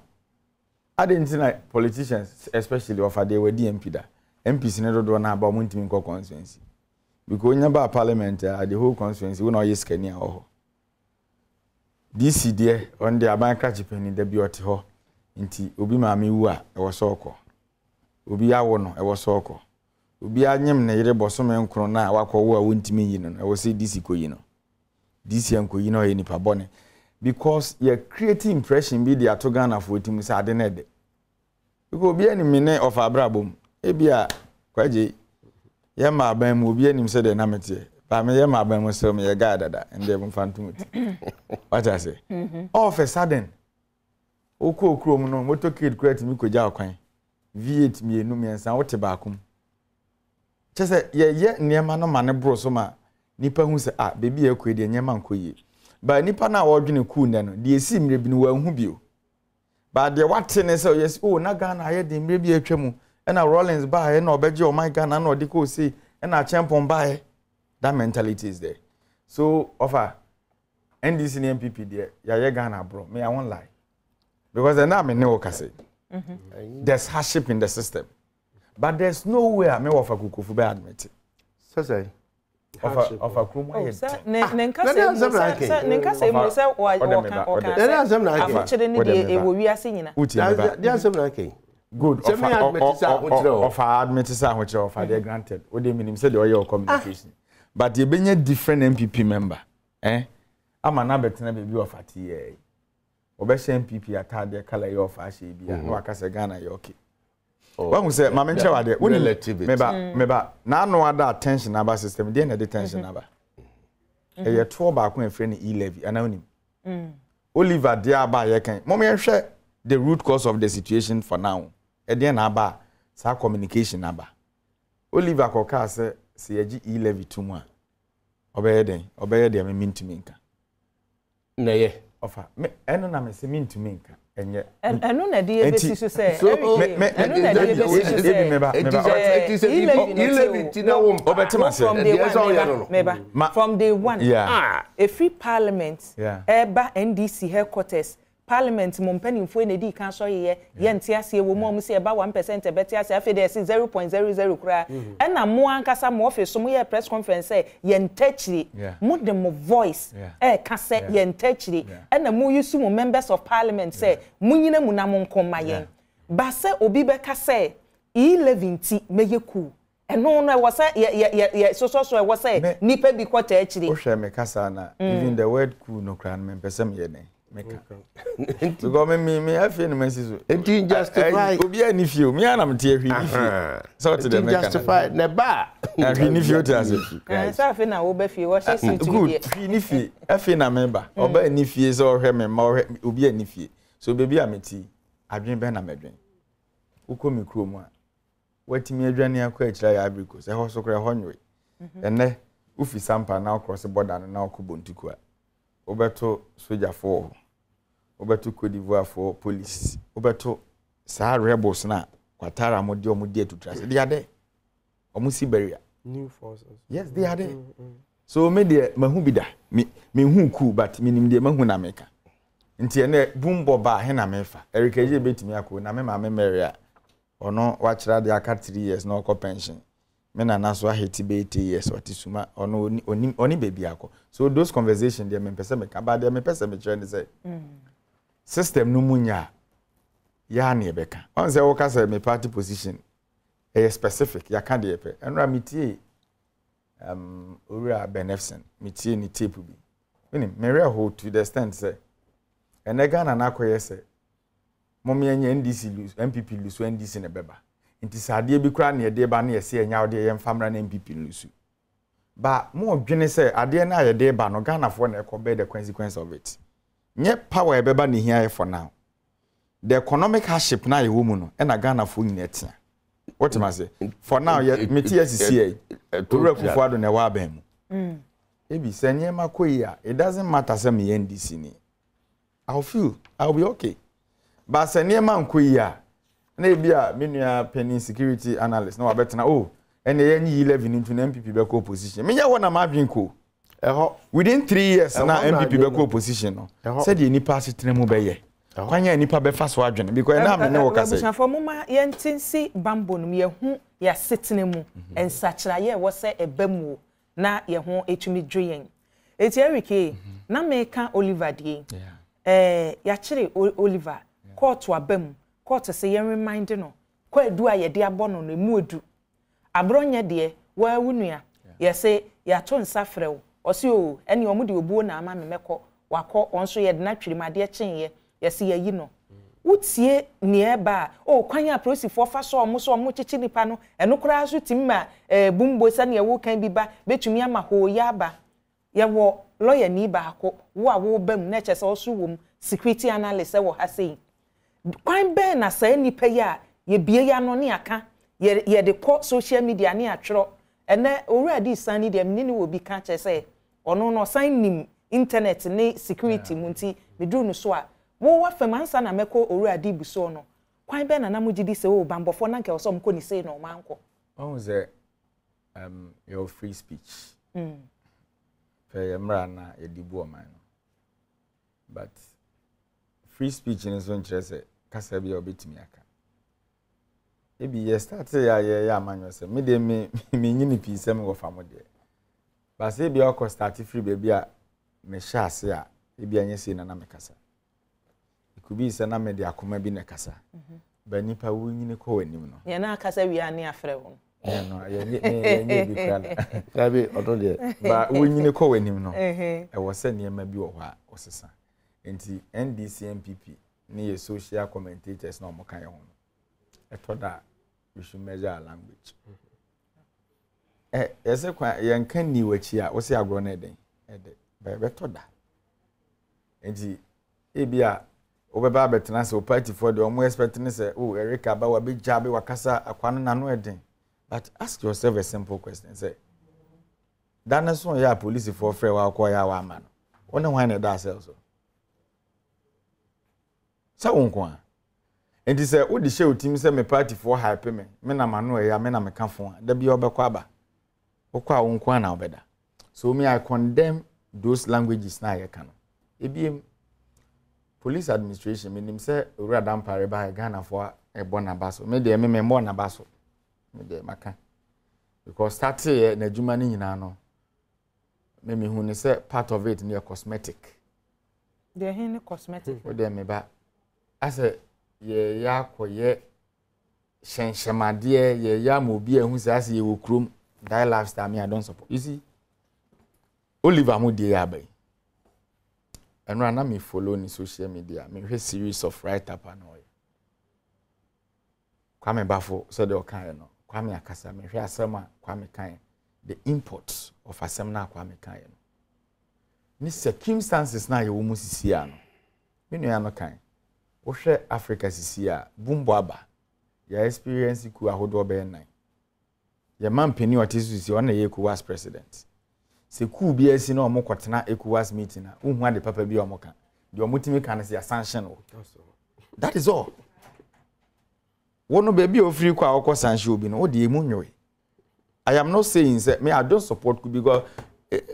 I didn't see politicians especially of they were DMP da MPs ne do na about montimi ko constituency because nyaba parliament the whole constituency we no yes kania ho DC there on the aban crash penny the beauty ho nti obi maame wu a e wo soko obi awo no e wo soko obi anyem ne yire bosome nkro na wakwo a wontimi yi no e wo say DC ko yi no DC anko yi no ye nipa bone because you're creating impression be the Ghana for team say ade na de because obi ani me ne of abrabom e bia kwaje ye ma ban mu obi ani say de na mete ba me ye ma ban mu say me ye ga dada and dey mfantum what I say all of a sudden okro mu no motor kid create me koja akwan V8 mienu miensa wote baakum chese ye niema no mane bro so ma nipa hu se baby ekwe de niema nkoyi ba nipa na wodwene ku ne no de esi mre bi no wa hu bio ba de wate ne se yes na Ghana aye de mre bi atwam na Rollins ba na obeje o my Ghana na odiko say na Champon ba that mentality is there. So offer NDC and MPP there ya Ghana bro me I won't lie because now me know say there's hardship in the system but there's no way I me offer kukufu be admit it. So say offer krum why nenka say mo say good offer admit say which offer they granted we dey minim say the oil communication but you be different MPP member ama na betena be bi offer tie obeshe MPP atade kala ye offer she bia na wakase Ghana ye okay wan say ma menche wade meba na no ada attention aba system dey na detention aba ye to ba ko enfre ni e-levy ana onim Oliver dey aba ye kan mom ye hwe the root cause of the situation for now e dey na aba sa communication aba Oliver koka se ye gi e-levy tumu a obeye den me mintumi nka na ye offer me eno na me se mintumi nka enye eno na de ebesi so say eno na de ebesi so say from day one a free parliament eba NDC headquarters parliament mo mpanimfo na di kan so ye nte ase wo mo se eba 1% ebeti ase afi de 0.00 kura na mo ankasa mo office mo ye press conference ye ntachiri mo de mo voice ka se ye ntachiri na mo use mo members of parliament say mo nyina mu na mo nkoma yen ba se obi be ka say E11 meye ku eno no was say so e was say nipa bi kwota achiri o hwe me kasa na even the word ku no kran me pesem ye ne meka because me I feel no so it justify obi ani fio me ana mte ahwi ni fio so to the meka justify ne ba ahwi ni fio to ase so afi na wo ba fio wo hye to good ahwi ni fie afi na member oba ani fie so hwe me ma obi ani fie so baby ameti adwen be na medwen ukomi krom a watimi adwane akwa akira ya abriko se ho so kra ho nwe enne ufi sampa na cross border na okobontuku a obeto soldier for obeto Cote d'Ivoire for police obeto sa rebels na kwatara modi atutrase they are there omusi barrier new forces yes they are there so me de mahu bida me hu ku but minim de mahu na meka nti ene bumbo ba he na mefa erikeje betimi akọ na me ma me meria ono wa kira de aka 3 years na okọ pension me na na so aheti be 8 years otisuma ono oni baby akọ so those conversation there me pese me ka ba there me pese me kire ni say system no munya ya na ebeka on say wo ka say me party position a specific ya kan de epe enra metie owura benefsen metie ni tape bi meaning me hold to the extent say enega na akoye say mom yenye NDC lose MPP lose NDC ne beba nti sade bi kra na ye de ba na ye se enya ode ye mfamra na MPP lose ba mo dwene say ade na ye de ba no Ghana for na ekobe the consequence of it nye power e beba ne here for now the economic hardship na ye wo mu no e na Ghana for nyina etia what am I say for now ye meti asisi to rekufo ado na wa ban mu ebi senye makoyi a it doesn't matter say me NDC ni I'll be okay but senye mankoyi a na ebia menua penny security analyst na wabetena ene yenyi 11 into MPP be ko position menya wona ma adwenko within 3 years na MPP be ko position no said ye nipa asetena mu be ye kwanya nipa be fa so adwene because na me ne wo kase busafo muma ye ntinsi bambo no ye hu ya setena mu ensachira ye wo se ebamu na ye ho etumi dweyen eti erike na meka Oliver die ya kire Oliver court abam court say ye remind no kwa edu a ye de abono no emu edu abronye de wa wunua ye say ya to nsafrew osi eni omu de obuo na ama memeko wakọ onso ye de na twirimade chenye ye say yi no utie nieba kwanya prosifo fa so omo chichi nipa no eno kura so timma bumbo sa ne ye wo kan bi ba betumi ama ho ya ba ye wo lawyer ni ba akọ wo a wo bam na chese oso wom security analyst wo ha sei kwan be na sa nipa ya ye bie ya no ne aka ye de ko social media ne atwero ene already sani dem ni wo bi ka che say ono no sign nim internet ne security munti medru no so a wo wa fam ansa na meko already bu so no kwan be na na mugidi se wo bambofo na nke oso mko ni say no manko on say your free speech fe yemra na yedibu o man but free speech in so nkyere say kasa bia obetimi aka ebi ye start ya amanyo say me de me nyini pi sem go famo de but say bia o start free baby a me sha ase a ebi anya sei na me kasa ikubi se na me de akoma bi ne kasa ba nipa wo nyini ko wanim no ye na kasa wi ani afre wo no ye bi kala sabi odo de ba wo nyini ko wanim no e wo se niema bi wo ho a osesa enti NDC MPP ni ye social commentators na omo kan ye ho no etoda we should measure our language ese kwa ye nkan ni wachi a wo se agro na eden ede ba betoda enti ebia obeba betena se party for the omo expecting say oh Erika ba wa be jabe wakasa akwano na no eden but ask yourself a simple question say that so ya police for free wa akọ ya wa ma no wona wan na da self so wonkwa enti say wo di share team say me party for hype me na ma no ya me na me ka fo da bia obekọ aba okwa wonkwa na obeda so me I condemn those languages na ye ka no ebiem police administration menim say owura dampare ba Ghana for ebo na baso me de me mo na baso me de maka because start here na adwuma ni nyina no me hu ne say part of it near cosmetic de hin cosmetic o de me ba ase ye ya koye shenshemade ye ya mo bi ehun say ase ye wo krom that lifestyle me I don't support you see Oliver Mudie abai and run me follow ni social media me hwe series of write up and all Kwame Bafo said o kan no Kwame akasa me hwe asema Kwame kan the import of asem na Kwame kan no ni circumstances na ye wo musisi a no me nua no kan wo hwe Africa sisi a bumbo aba ya experience ku ahodo be nan ye man pani otisusi ona ye ku was president se ku bi asi na omo kwotena ECOWAS meeting na uhu ade papa bi omo kan de omo timi kan se sanction o that is all wono baby ofiri kwa akọ sanction obi no o de emu nyoe I am not saying say me I don't support ku because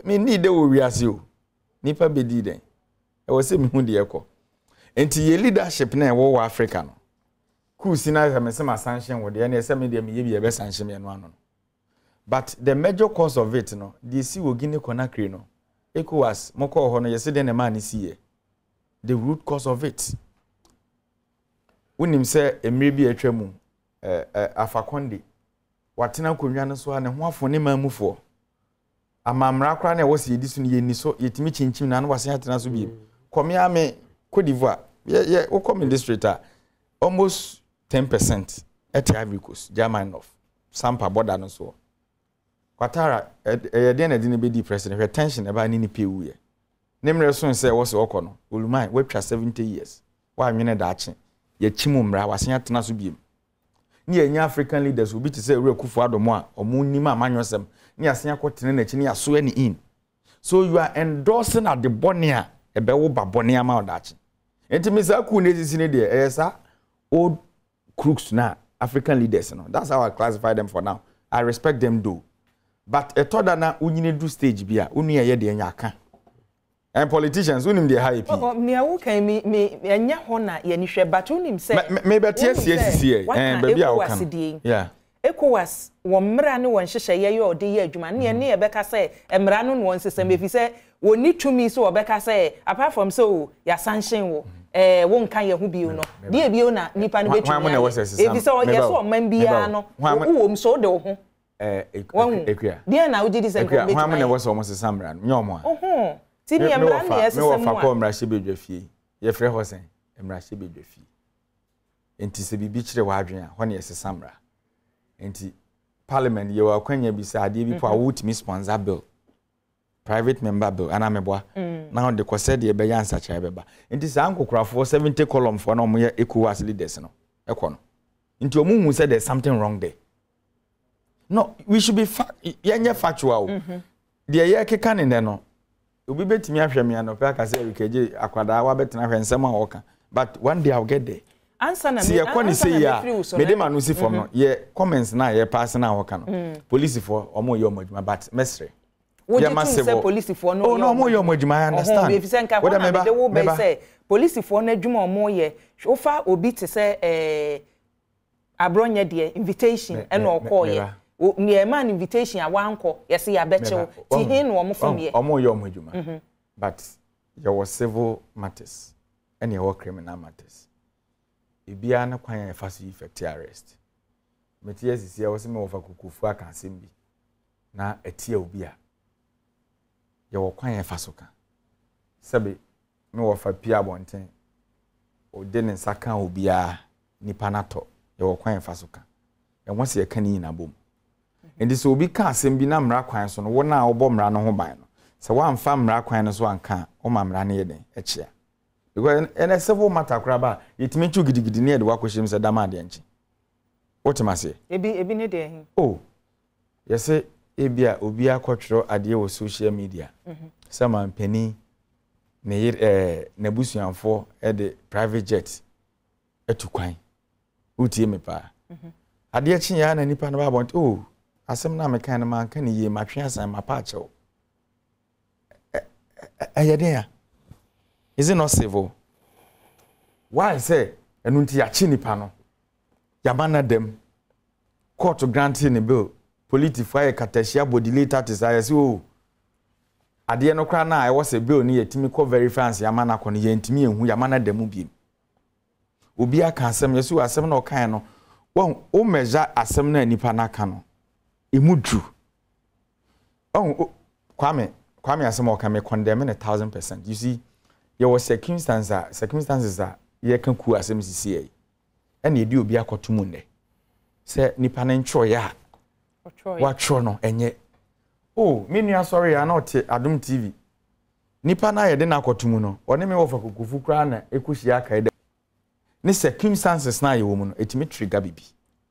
me need the we asi o nipa be di den e wo se me hu de ekọ enti ye leadership na e wo Africa no ku si na me se ma sanction wo de na e se me de me ye bi e be sanction me no ano. But the major cause of it, no, the see will Guinea Conakry, no, ECOWAS, Moko Hono, yesterday, the man is here. The root cause of it. When him say, a maybe a tremu, a facondi, what Tina Kunyana so and one for Nima Mufo. A mamra crane was ye this ye so yet me chin and was yet to be. Come here, me, Cote d'Ivoire, yeah, or come in this street, almost 10% at Ivory Coast, German of Sampa border and so. Kwatara den edin be di president we tension eba ni pe wuye nemre so nse wo se okono olumai we twa 70 years wa nwene da ache ye chimu mra wasen atena so biem ni enya African leaders obi ti say Kufu Adom a omunnim amanyosem ni asen akotene na chi ni aso ani in so you are endorsing at the bonia ebe wo ba bonia ma da ache enti misa ku ne sisi ne de esa old crooks na African leaders no that's how I classify them for now I respect them though. But a toda na unyine do stage bia unu ye de anya aka and politicians unim de high p me awu kan me anya ho na ye ni hwe but unim say me betie sie baby a wo kan yeah ECOWAS wo mra ne won hyehyɛ ye ode ye adwuma ne ne ye beka say mra no won sesem efi say woni tumi so wo beka say apart from so ya sanction wo won kan ye ho bio no de bio na nipa no betumi efi say ye so man bia no wo so de wo ho ekua dia na udi disen ko betumi hwa mo na wo so mo sesamra no nyomo a ti ni mra na ye sesem me wo fa ko mra hye bedwafie ye frɛ ho sen mra hye bedwafie enti se bibi kire wa adwen a ho na ye sesamra enti parliament ye wa kwanya bi sa ade bi po a wo timi sponsor bill private member bill ana meboa na on de kwose de be yansa cha beba enti sa ankokrafo 70 column for na mo ye ECOWAS leaders no ekɔ no Into who said there's something wrong there. No, we should be factual. The year can in there no. You be bet me after me and no pack as KJ akwada wa bet na hwensem a woka. But one day I'll get there. Answer na me. See, I say ya. Me dem anu si from no. Ye comments na ye pass na woka no. Police for omo yo moduma but mesre. What you say police for no? Oh no, omo yo moduma I understand. If you say nka what me dey wo be say police for na adwuma omo ye. Ofa obi te say abronye de invitation e no call ye. Near man invitation a wanko yes ya becho ti hin no from here omo yo adwuma but there was civil matters and there were criminal matters ibia na kwan efasi effect arrest metie sisi ya wose me wofa kukufu aka asem bi na etie obi a ye wo kwan efaso ka sebe me wofa pia bonten o de ne saka obi a nipa nato ye wo kwan efaso ka e wose ye kan nyina bom. And this will be casting be number quines on 1 hour bomb ran on by no. So one farm raquines one can, or mamma near a chair. Because in a civil matter crabber, it meant you get near the work with him, said Damadianchi. What am I say? A be day. Oh, yes, say, Abia, Ubia Quattro, idea with social media. Some penny, Nebusian for at the private jet. A to quine. Uti me pa. I dear Chian and Nipan about, oh. Asem na me kind man kan ye matwe asan mapacho. Ayede is it not civil? Why say enunti ya chi nipa no? Yabana dem court granting the bill. Politify katashia body later to say oh. Ade no kra na I was a bill ni yetimi ko verify yamana ko ne yentimi ehu yamana dem bi. Obi aka asem yesu asem na o kan no. Won o measure asem na nipa na ka no. Imudru. Oh, Kwame Asamo can condemn 1,000%. You see, there was circumstances that ye can cool as MCCA. And you do be a cotumunde. Say, Nipanen Troya. What Trono, and yet. Oh, many are sorry, are not Adom TV. Nipana, I didn't cotumuno, or name of a Kukufukran, Ekushiaka. Ni circumstances na you woman, it may trigger baby.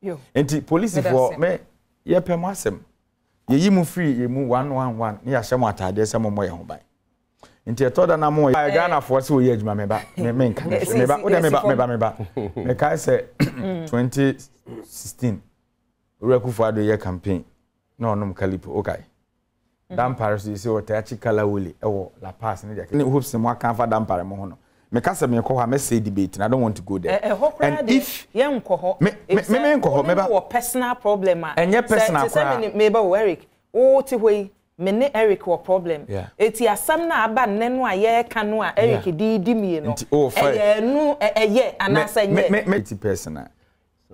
Yo. And the police for me. Ye pemasem ye yi mu free ye mu 111 ne ya hyemo atade se mo moye ho ban nti e to da na mo ya Ghana for se wo ye adwuma me ba me nka me ba wo da me ba me kai se 2016 Urakufu ado ye campaign na onum kalipo okay dampare so se wo ta chi kala woli e wo La Paz ne de hopes mo aka fa dampare mo ho no me kasa me ko ha me say debate and I don't want to go there. And if ye nko ho me nko ho me ba personal problem and your personal problem me ba Eric o ti hoyi me ne Eric wo problem eti asam na aba nne no a ye ka no a Eric di mi no e nu ye anasa nye me personal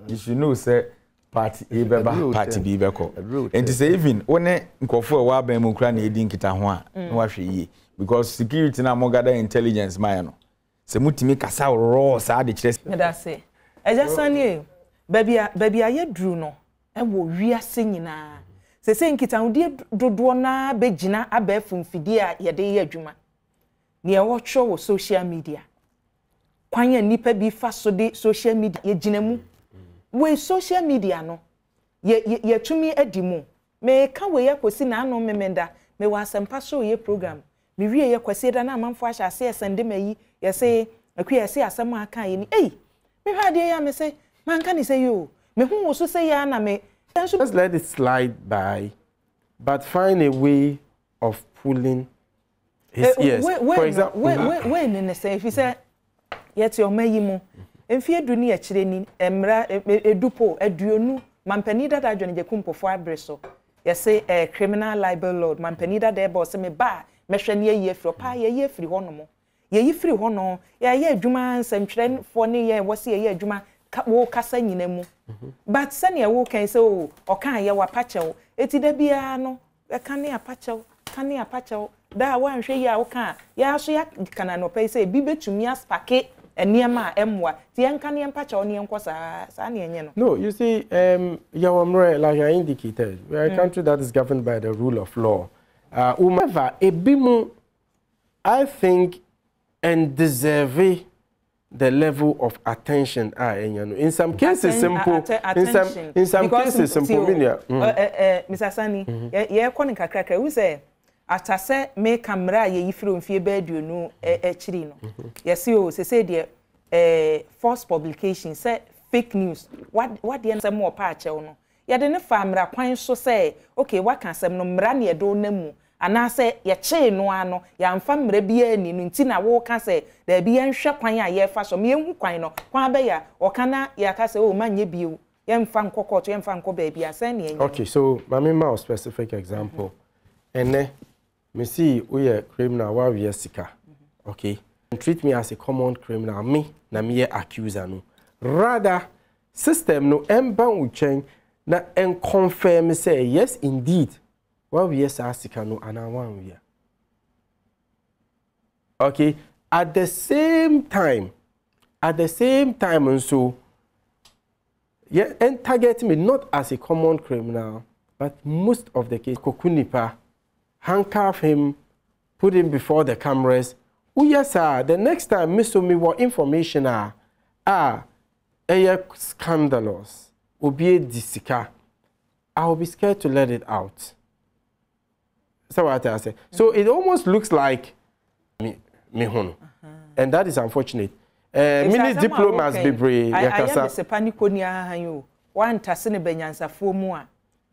you should know say party e be ba party bi be ko and say even one nkofo e wa ban mu kra na edi nkita ho a na wa hwe yi because security na mo gather intelligence man no se mutimi kasa raw sa de kire me da say eja sane baby aye dru no e wo wiase nyina se nkita hodi dodo na begina abafu mfidi a ye de ye adwuma ne e wo tro wo social media kwanya nipa bi fa so de social media ye gina mu we social media no ye tumi adimu me ka we yakosi na anu memenda me wa asempa so ye program me wie ye kwasi da na amanfo ahya ase esende mayi ye say akuya say asem aka ye ni me hwa de ya me say man ka ni say yo me hu wo so say ya na me just let it slide by but find a way of pulling his ears for example when in say if you say yet your mayi mu emfi edu ni akire ni emra edupo aduonu mampani da adwene je kumpofo abreso ye say criminal libel law mampani da de boss me ba mehwe ne ye firi pa ye firi hono mo ye firi hono ye adwuma nsantwere fo ne ye wo se ye adwuma wo kasa nyina mu but sane wo kan say o kan ye wa pachew eti da bia no e kan ne apachew da wa nhwe ye a wo kan ya so ya kana no pay say bi betumi aspake eniema emwa ti enka ne empachew ne enko sa ne enye no. No, you see Yawamre, like I indicated, we are a country that is governed by the rule of law. Whomever ebimu I think and deserve the level of attention in some cases simple in some cases simple Mr. Sani ye kwon kakrakra we say atase me camera ye yifiro mfie bedu no chiri no yes o say de false publication say fake news what the answer more pa che no ye de ne famra kwan so say okay what can sem no mra ne do na mu ana say ye che no ano ya mfa mra bia ni no nti na wo ka say da bia nhwe kwan a ye fa so me hu kwan no kwan be ya o kana ya ka say o manye bio ye mfa nkokoto ye mfa nko ba bia say ne okay so mamima a specific example ene me see we are criminal wa we sika okay and treat me as a common criminal me na me accuser no rather system no emba uchen na en confirm say yes indeed what we sika no ana one we okay at the same time and so yeah and target me not as a common criminal but most of the case kokunipa handcuff him put him before the cameras oh yes sir the next time me what information scandalous obi disika I will be scared to let it out. So what I say. So it almost looks like me and that is unfortunate. Many diplomats be brave. I am the panic ni ahanyo. One tasene benyansa fomu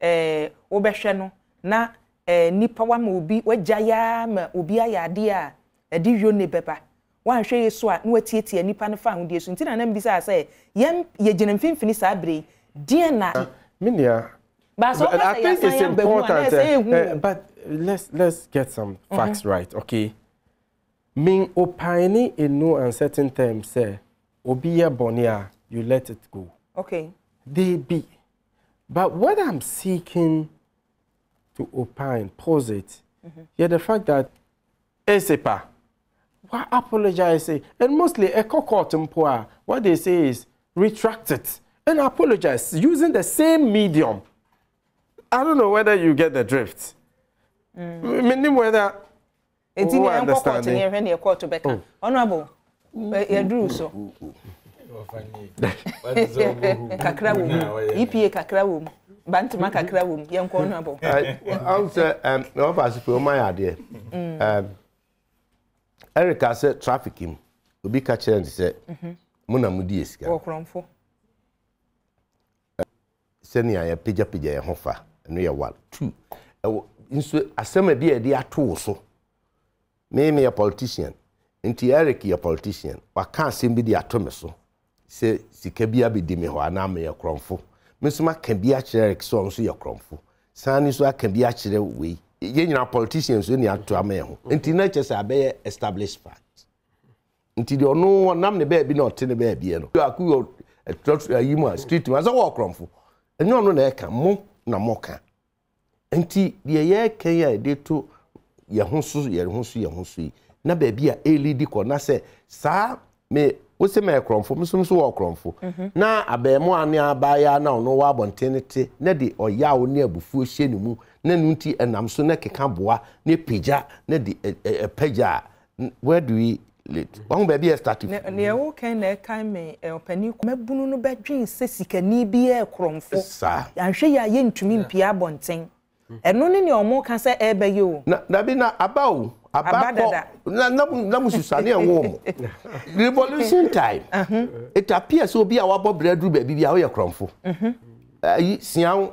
a obehwe no na nipa wa ma obi wagya ma obi ayade a edi hwo ne beba. Wan hwe yeso a na watietie nipa ne fa hodie so ntina na mbisa say yem ye gina mfimfini sa abre die na minia. But I think it's important. But let's get some facts right, okay? Mean opining in no uncertain terms, say, obiya bonia, you let it go. Okay. They be. But what I'm seeking to opine, pose it, yeah, the fact that Esepa, why apologize, and mostly a cocotumpoa, what they say is retract it and apologize using the same medium. I don't know whether you get the drift. Meaning whether it's in understanding. Honorable, you do so. Kakrawum, EPA Kakrawum, Bantama Kakrawum, young honorable. I'll say, no, pass for my idea. Erica said trafficking will be catching and said, Muna Mudiska. Or Cromfo. Sending a pija hofa. No ya 1 2 inso asema dia ato so me a politician nti Eric a politician wa kan asem bi dia ato me so se sika bia be di me ho ana me ya kromfo me so ma kan bia kire Eric so ya kromfo sani so aka bia kire we ye nyina politicians so ni ato ama ho nti na che sa be established fact nti de ono nam ne ba bi na ote ne ba bia no aku yi mu street ma so wa kromfo enyo no na e kan mo na moka enti de ye kan ya de to ye hoso na ba bia elidi ko na se sa me wo se me kromfo so wo kromfo na abemo ane abaya na ono wa bontenete na de oya wo ne abufuo hye ne mu na nunti enam so na keka boa ne pija na de pija where do we late one ba bia start ne wo kan na kan me opani ko mabunu no badwen se sikani bi e kromfo sa anhwe ya ye ntumi mpia bonten eno ne omo kan se ebe ye o na bi na abawo abadada na mususane enwo mo revolution time it appears so bi a wabo bredru ba bi a wo ye kromfo ayi sian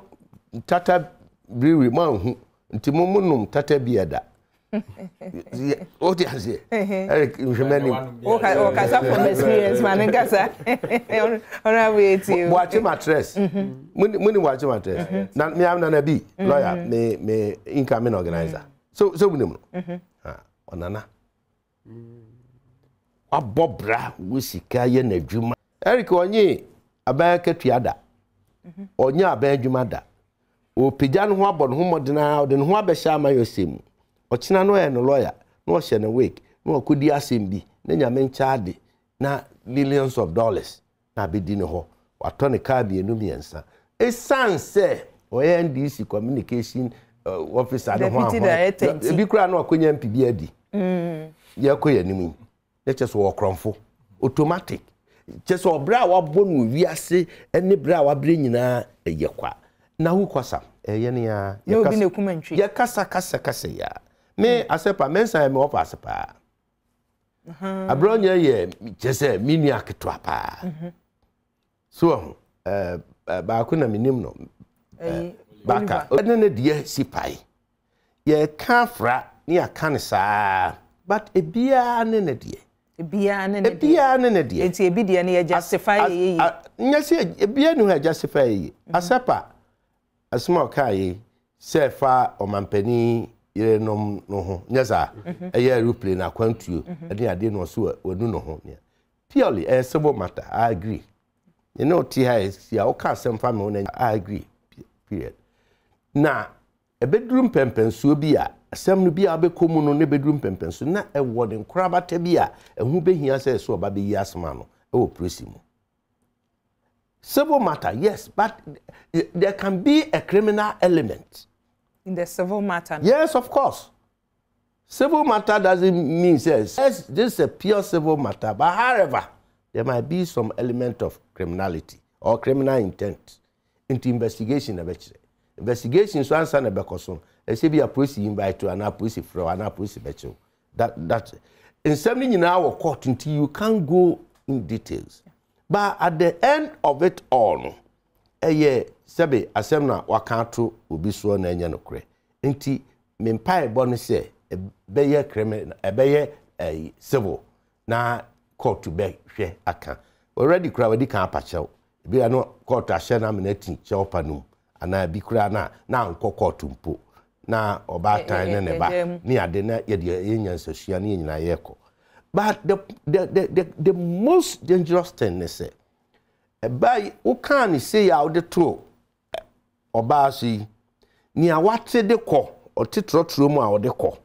tata brewery man hu nti momunum tata bi eda o ti ase Eric nhwemani o kasa from experience man nkasa ona we ti watch mattress muni watch mattress na me am na bi lawyer me incoming organizer so muni mu onana abobra wusika ye na adwuma Eric onye aban katuada onye aban adwuma da o pija no ho abon ho modena o de no ho abehya amayosem ochina no e no lawyer no hye na week no akodi assembly na nyame nchaade na millions of dollars na bedi ne ho wato ne car bi enu miensa esanse oye NDC communication officer no ho ebi kura na akonya MPB adi ye koya nimu na che so wo kromfo automatic just obra wa bonu wiase ene bra wa bre nyina eye kwa na hu kwasa eye ne ya ye kasa ya me asepa mensa me opa asepa abronya ye chese mini aketwa pa so ba ku na minim no baka ene de sipai ye kafra ni akane saa but ebia ne ne de ebia ne de enti ebia ne justify ye nyase ebia ne ho justify ye asepa asma kai se fa omampani ye no ho nyasa eye aeroplane akwantuo ade ade no so wonu no ho ne purely a civil matter. I agree. You know, I can't send family. I agree. Period. Now, a bedroom pempen so be a some be a be common on a bedroom pempen so not a word in crabata and who be here says so baby yasmano. Oh, pressimo. Civil matter, yes, but there can be a criminal element in the civil matter. Yes, of course. Civil matter doesn't mean yes, this is a pure civil matter, but however, there might be some element of criminality or criminal intent into investigation. Investigation so answer na bekoso. E say be a police invite to an police from an police becho. That in something in our court until you can't go in details. But at the end of it all, sebe asemna wakanto obi so na enya nokre. Nti mempai bonu say beye criminal beye civil na court to be hwe aka. Already kura wadi kan apachew. Bi ano court ahye na menati chewpanum ana bi kura na nko court mpo. Na oba tan ne ne ba ni ade na ye de yenyansasua na nyina yeko. But the most dangerous thing is by who can say out the true oba si ni awate de ko otitrotro mu a ode ko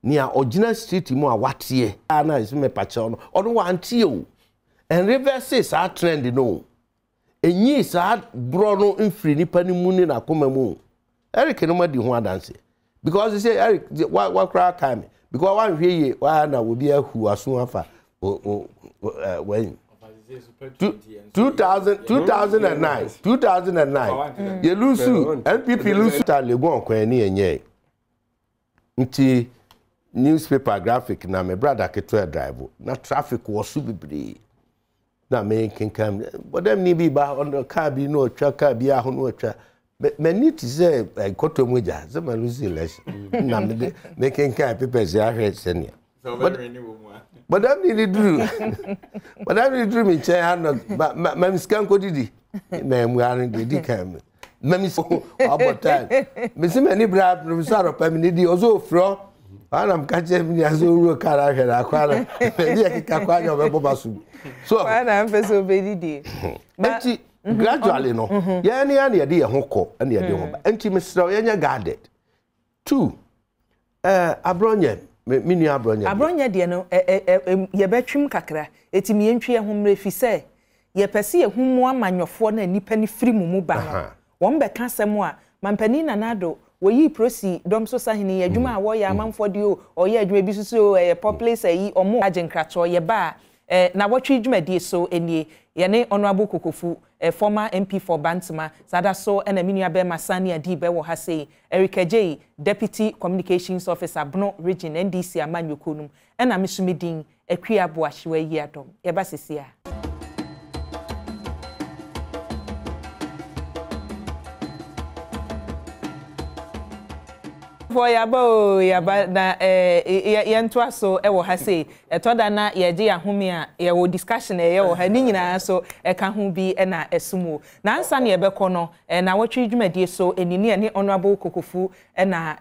ni a original street mu a watie ana is me pacha no odo wantie o and reverses are trend no enyi sa bro no mfiri nipa ni mu ni na koma mu Eric no madi ho adanse because he say Eric what cry time because one hwe wa na obi ahu aso afa when 2009 you lose NPP lose Legon kwani enye nti newspaper graphic na my brother keto drive na traffic was so bibiri na me kinkan but them ni bi ba on the car bi no twa car bi aho no twa me need to say koto moja ze ma lose election na me kinkan papers ya hwe senia but that really do. But that really do me chair hand. Mammy scan didi. Ma'am, we are in the decam. Mammy so about time. Miss Many Brad, Professor Pamini, also from. I'm catching me as a character. I quite so I'm so very gradually, no. Yani idea hoko and the idea. And Mr. Yanya guarded. 2. Abronye. Mini abronya de no ye betwim kakra etimi entwe ye homre fi se ye pese ye humu amanyofo na nipa ni firi mu ba no won be ka asem a mampani nanado wo yi prosi dom so sahene ye adwuma a wo ye amanfo de o ye adwuma bi so populace yi omo agenkrato ye ba Nnawotwe Yi so enie ye honorable Kokofu former MP for Bantama sada so na minua be masani adi be wo ha sei Nnawotwe Yi Deputy Communications Officer Bno Region NDC amanyokonum na mesumidin akwiabo ahyewa yi adom ye ba sesia for yaba na yento aso wo ha sei etoda na ye je ahome a ye wo discussion ye wo ha ni nyina so ka ho bi na esumo na ansa na ye beko no Nnawotwe Yi so enini ne honorable Kokofu na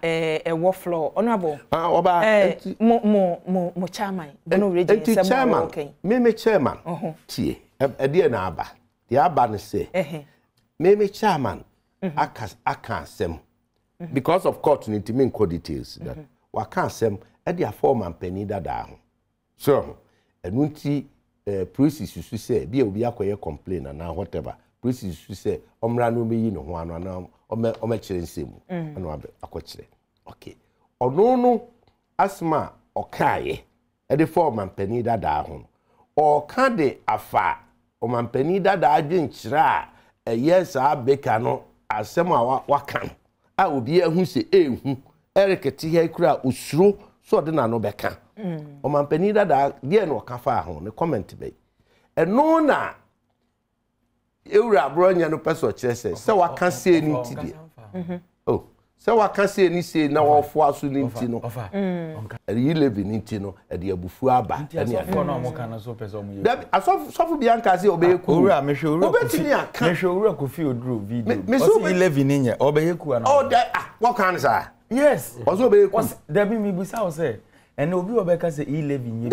wo floor honorable oba mo chairman Bno Region chairman me chairman tie e na aba the aba ne say me chairman aka sem because of court need mean code details that we can't say at their form and penny that down so and won't police you say be obi akoye complain and now whatever police you say omra no me yi no ho anu na o me kire nsem anu akokire okay ono no asma okaye at the form and penny that down or can de afa omampani dada adwenkyira a yes abeka no asem a wakan a obi ehu se ehu erikete he kura usuro so de na no beka omampani dada de no kafa ho ne comment be eno na ewura bronya no peso chese se waka se ni ti oh se waka se ni se na wo fo aso ni ti no yi levi ni ti no e de abufu aba ene afọ na mo kan so peso mo ye asofu bianka se obeyeku owura mehwe owura obetini aka mehwe owura kofi oduro video o si 11 ni nye obeyeku ana oh what can say yes ozo obeyeku debi mi busa o say ene obi obeka say 11 nye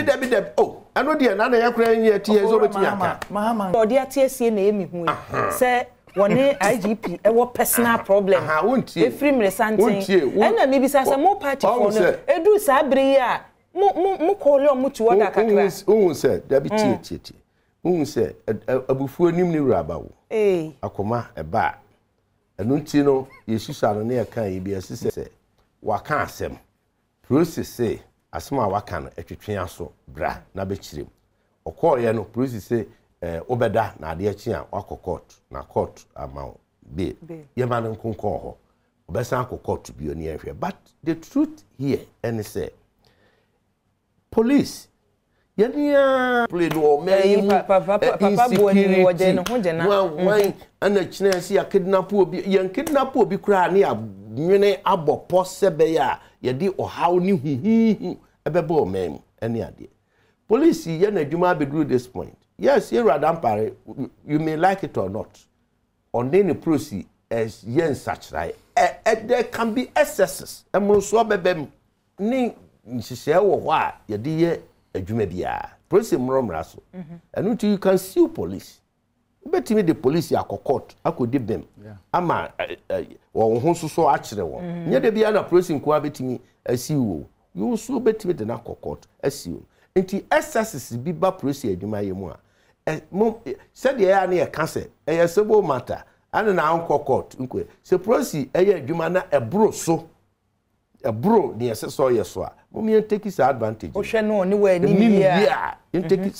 debi oh ano de na yakura nye ti ezo betini aka mahama odi atiesie na emi hu say woni IGP ewo personal problem efrim resanting ena mi bisa say mo party for no edu sa bere ya mo call you mo ti woda kakra say debi tie say abufuo nim ni wuraba wo akoma eba enu nti no yesusa no na yakan yi bi asise waka asem process say asema waka no etwetwe aso bra na be kirem okoye no process say obeda na ade achi a wakọ court na court amount be yema no nkonko ho obesa akọ court bi oni ehwe but the truth here and say police yania play no man papa buoni woje no hoje na wan ana china si ya kidnap obi yan kidnap obi kura ne ya nwene abọ sebe ya ye di ohaw ni hu ebebe o man any ade police ye na adwuma be this point. Yes, you Radampare, you may like it or not. On any proceed as yen such right. There can be excesses. And most of them ning share why your dear a jumebia. Proceed from Russell. And until you can sue police. Bet me the police are court. I could give them. Ama or who so actually one. Near the Biana proceeding cohabiting me as you. You so bet me the narco court as you. Until excesses be ba proceed adwuma ye mu a said the air near cancer a civil matter and na uncle court nkwe se proceed adwuma na ebro near so yeso a mo take his advantage o hwe no ni we ni ya you take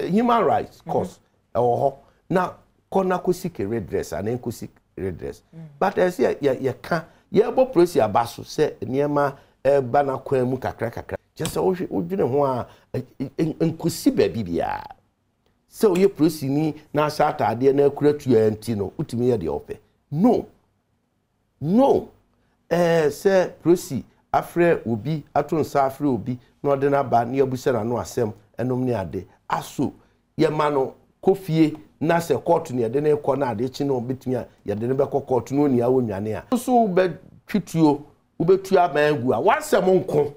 human rights course na kona ko seek redress and ko seek redress but as ye can ye bo proceed abaso se niema ba na kwa mu kakra just o dwene ho a nkosi ba bibia se o ye prosini na sata ade na akura tuya nti no utimi ye de ope no se prosi afre obi atonsa afre obi na ode na ba na abusa na no asem enom ne ade aso ye ma no kofie na se court ne ade na ekọ na ade chi no betimi ye de ne be court no ni awo nwane a so be twituo ubetu amangu a wasem nko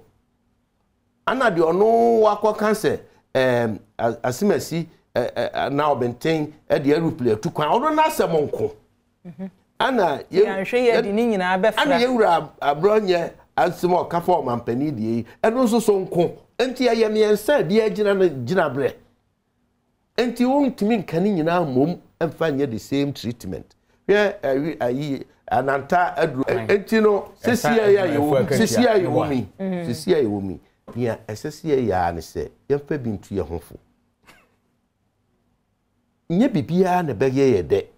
ana de ono wakọ cancer asimasi now benten e de aeroplane tu kwan ono na asem nko ana ye hwe ye de ni nyina be fra ana ye wura abronye asimo kafa o mampani de eno so nko enti ye miensa de agina na gina bre enti wontimi nkani nyina mom emfa nye the same treatment ye ayi ananta adru enti no sesia ya yewomi bia esesia ya ne se yemfa bintu ye hofo nye bibia na beye ye de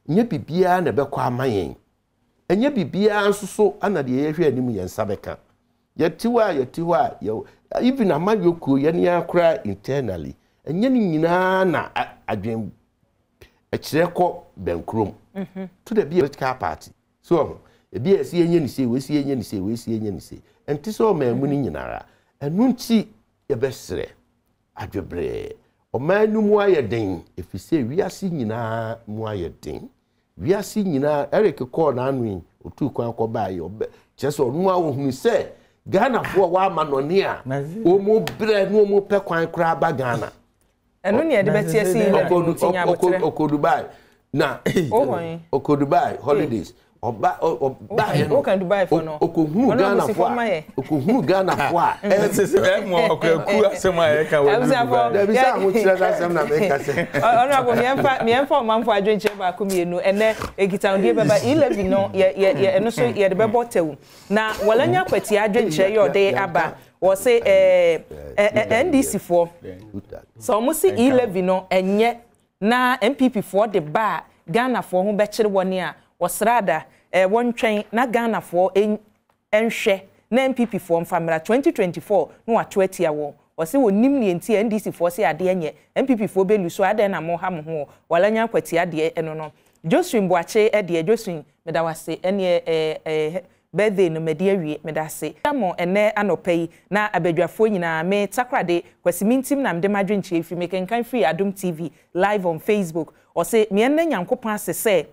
nye bibia na be kwa amayen enye bibia nsoso ana de ye hwe anim ye nsabeka yetiwa even amayoko ye ne akra internally enye ni nyina na adwen ekireko benkrom to the political party so ebi esi enye ni se we si enti so mamu ni nyinara enu nti ye besre adwebre o manu mu ayeden efise wiase nyina mu ayeden wiase nyina Eric call na anu otu kwan ko bae chese onu ahunu se Ghana fo wa manone a o mu bre no mu pe kwan kra ba Ghana enu ne de betie si Dubai na Dubai holidays oba o kan Dubai for no okohunu Ghana fo a se mo okwaku asema e ka we da bi sa ho kire da sem na me ka se honorable miemfa manfo adwenche ba ko mienu ene egita ndie beba 11 no ye eno so ye de bebo tewu na walanya kwati adwenche ye ode aba was say NDC for so almost see 11 no enye na MPP for the bar Ghana for who betchere one year was rather one train na Ghana for enhwe na MPP for famra 2024 no atweti awo was say wonimni enti NDC for say ade enye MPP for belu so ade na mo ha mo ho walanya kwati ade eno no Josephine Boache ade Josephine meda wase ene birthday no mede awie meda se amo ene anopai na abadwafo nyina me takrade kwasimintim na mde madwenche efi mekenkan free Adom TV live on Facebook o se me ene nyankopon asese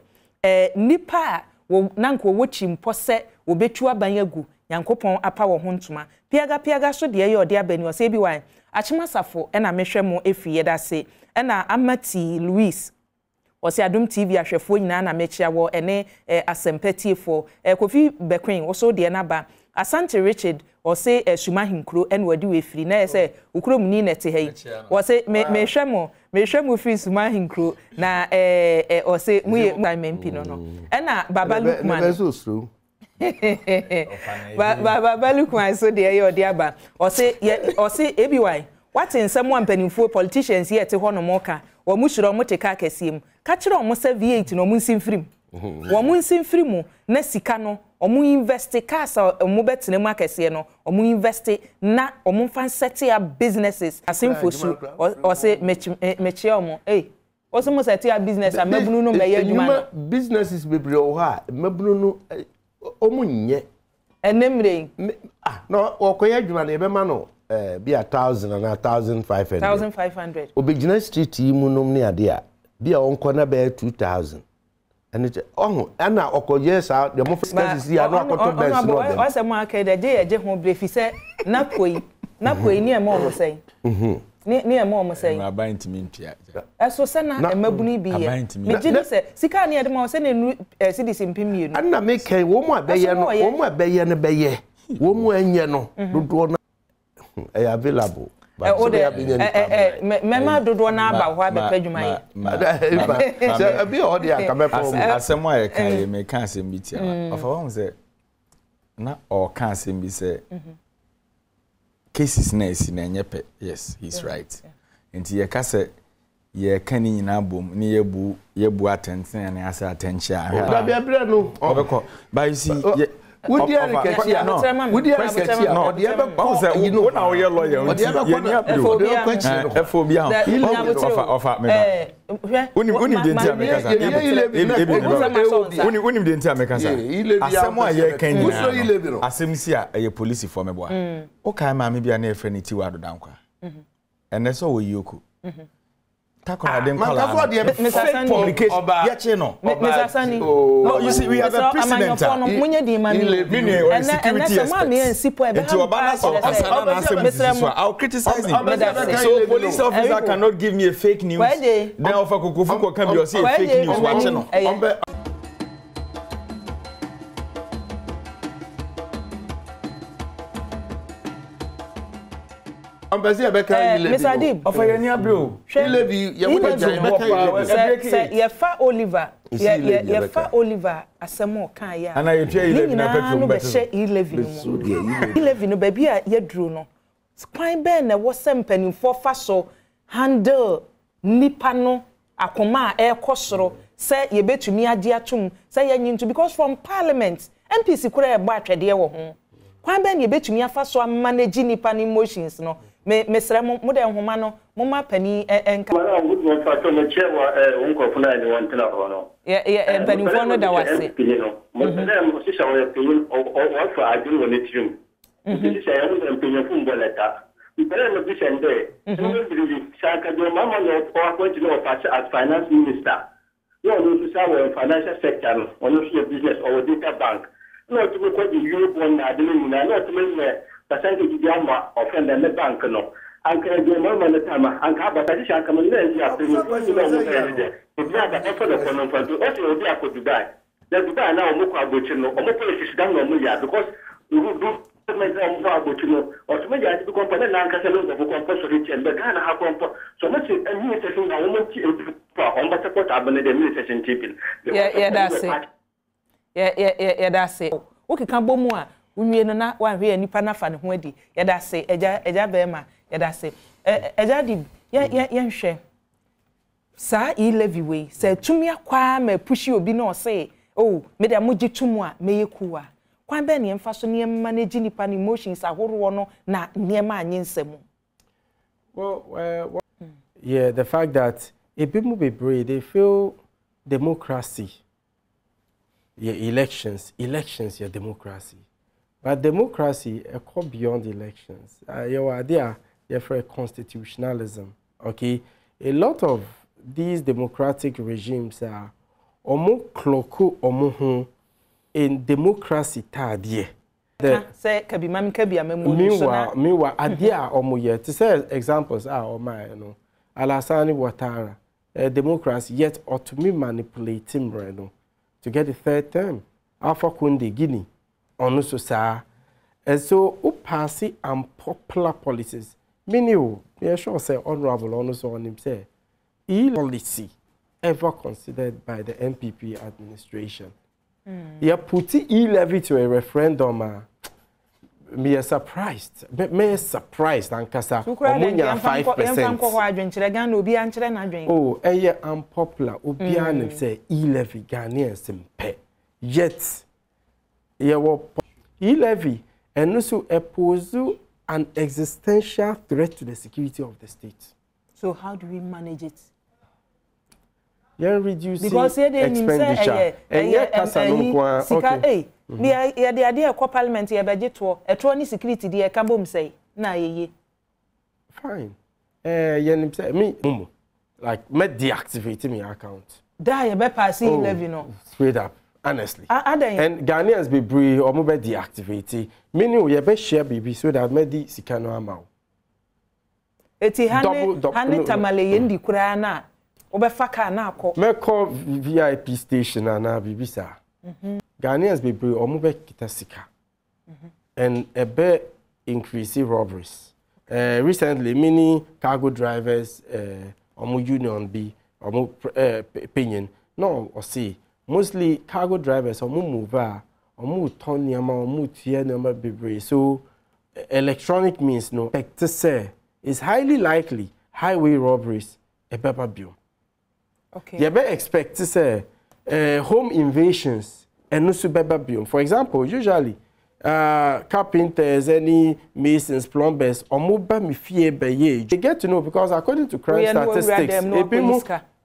nipa wo nanko wo chimpo se wo betu aban agu nyankopon apa wo ho ntoma piaga so de ye ode abani o se bi wan achimasafo ena mehwe mo efi yeda se ena Amati Louis Osi Adom TV ahwefo nyina na mechia wo ene asempati for Kofi Bequin also de na ba Asante Richard osi Sumahinkro en wadi we free na say ukrom ni nete hei osi mehwe mo free Sumahinkro na osi muye MP no ena Baba Lukman Baba Lukman so de ye odi aba osi ebiwai what in someone penifo politicians here te ho no moka wo mushiro mo te ka kasiem ka kire omo se V8 no mo nsimfrim wo mo nsimfrim na sika no omo invest cars omo betene mu akase no omo invest na omo fan set up businesses asimfosu o se mechi omo o se mo set up business amabunu no me adwuma businesses bebre o ha mabunu no omo nye enemre no okoye adwuma na ebe ma no be 1,000 and 1,500. 1,500. Obigina street yi mu nom ne ade a be a onko na be 2,000. And it na okoye sa the mo first see na akoto best no dem. O se mo akede je eje ho brefi se nakoi ni e mo mo sei. Ni e mo mo sei. Na ba ntimi ntua. Eso se na emabunu bi ye. Me gidi se sika na e de ma se na nu citizen pemienu. Anna me kai wo mo abeye no, wo mo abeye ne beye. Wo mo enye no dodo available but mema dodo na aba ho abeka dwuma ye so abi o de akamepo asemo aye kan me kan asem bi tia ofa won say na o kan asem bi say cases na esi na enyepe yes he's right enti ye ka say ye kan ni nyina bom ni yebu attention na asa attention ahia da bia no obeko but you see would you Ketia no would you Ketia no the ever say you know na we lawyer phobia offer me unim de ntia me kasa unim de ntia me kasa asem a ye kan ni asem si a ye police for me boa o kan ma me bia na e friend ti wa do dankwa ene so wo yoku Takona dem kala. Fake publication. Yache no. Mr. Sani. No, you see we have a precedent. Munye di mani. Security I'll criticize him. So police officer cannot give me a fake news. Then offer Kukufuko can be say fake news watch no. Ambasi abeka ile Mr. Adib offer your near bro ile bi ye wo ye fa Oliver ye fa Oliver asemo kan ya ana ye twa ile bi na petrol beto 11 no baby a ye duro no kwan be na wo sempani for fa so handle nipa no akoma e kosoro say ye betumi ade atum say ye nyintu because from parliament MPC kura e gba atwede wo ho kwan be na ye betumi afa so manage nipa ni emotions no mesra mo de nhoma no mo ma pani enka mara good no fa to me chewa unko funa ni won tena ho no pani fo no da wase mo de mo si shawo pin o fa adun wo ne trim si shawo mo pin fun boleta ipere mo bi sende mo bi shaka do mama no o ko ti no fa as finance minister no no to sawo financial sector no no business or data bank no to ko di Europe one na de ni na no to me percentage di amma offend the bank no anka de mama na tama anka ba ta shaka man na ya pe ni ko ni no mo de bi ada ko for the kono for do o se obi akodubai the Dubai na o mo ko agbochi no o mo politics dan no mo ya because we do government am for agbochi no o to me ya ti ko pa na anka se no go ko compulsory change be Ghana ha ko so much any session na o mo ti for on ba support abane the ministration people yeah that's it yeah that's it okay kan bomu a unwie no na wan hwe nipa na fa ne ho adi yɛda se eja bema yɛda se eja di yɛnhwɛ sa E-levy we se tumi akwa ma pushi obi na ɔse oh me da mogi tumu a meye kuwa kwan be ne mfa so ne manage nipa ne emotions ahoro no na niema anye nsɛm. Well, yeah, the fact that people be brave, they feel democracy. Yeah, elections, yeah, democracy. But democracy go beyond elections. Your idea, yeah, for constitutionalism. Okay, a lot of these democratic regimes are omo cloku omo in democracy tadie. Say kabi mami kabi amemu. Meanwhile, idea omo yet. To say examples are my Alassane Ouattara, democracy yet ought to be manipulating right now to get the third term. Alpha Conde Guinea, on also sa, and so passing unpopular policies. Many we sure say honorable on also on him say, policy ever considered by the MPP administration. Yeah, put E-levy to a referendum. Me surprised. Me surprised and kasa. Omunya 5%. Oh, unpopular. Obianim say E-levy Ghanaian simpe. Yet, E-levy and also pose an existential threat to the security of the state. So how do we manage it? Yeah, reduce expenditure. Okay. The idea of parliament here budget to a security the kabom say na ye. Fine. Me like me deactivate my account. Die be pass E-levy no. Straight up, honestly. And Ghanaians be brave or be deactivate. Meaning we be share baby so that me di sika no amount. Eti hane tamale yendi kura na obefa ka na akọ. Me call VIP station na bibi sa. Ghanaians be brave or move kita sika. And a bit increase robberies. Recently, many cargo drivers or union be or opinion. No, or see, mostly cargo drivers or move or move ton yama or move tier number be brave. So electronic means no. To say it's highly likely highway robberies a pepper bill. Okay. You better expect to say home invasions. And also biome. For example, usually carpenters, any masons, plumbers, or mobile me fear by age. They get to know because according to crime statistics,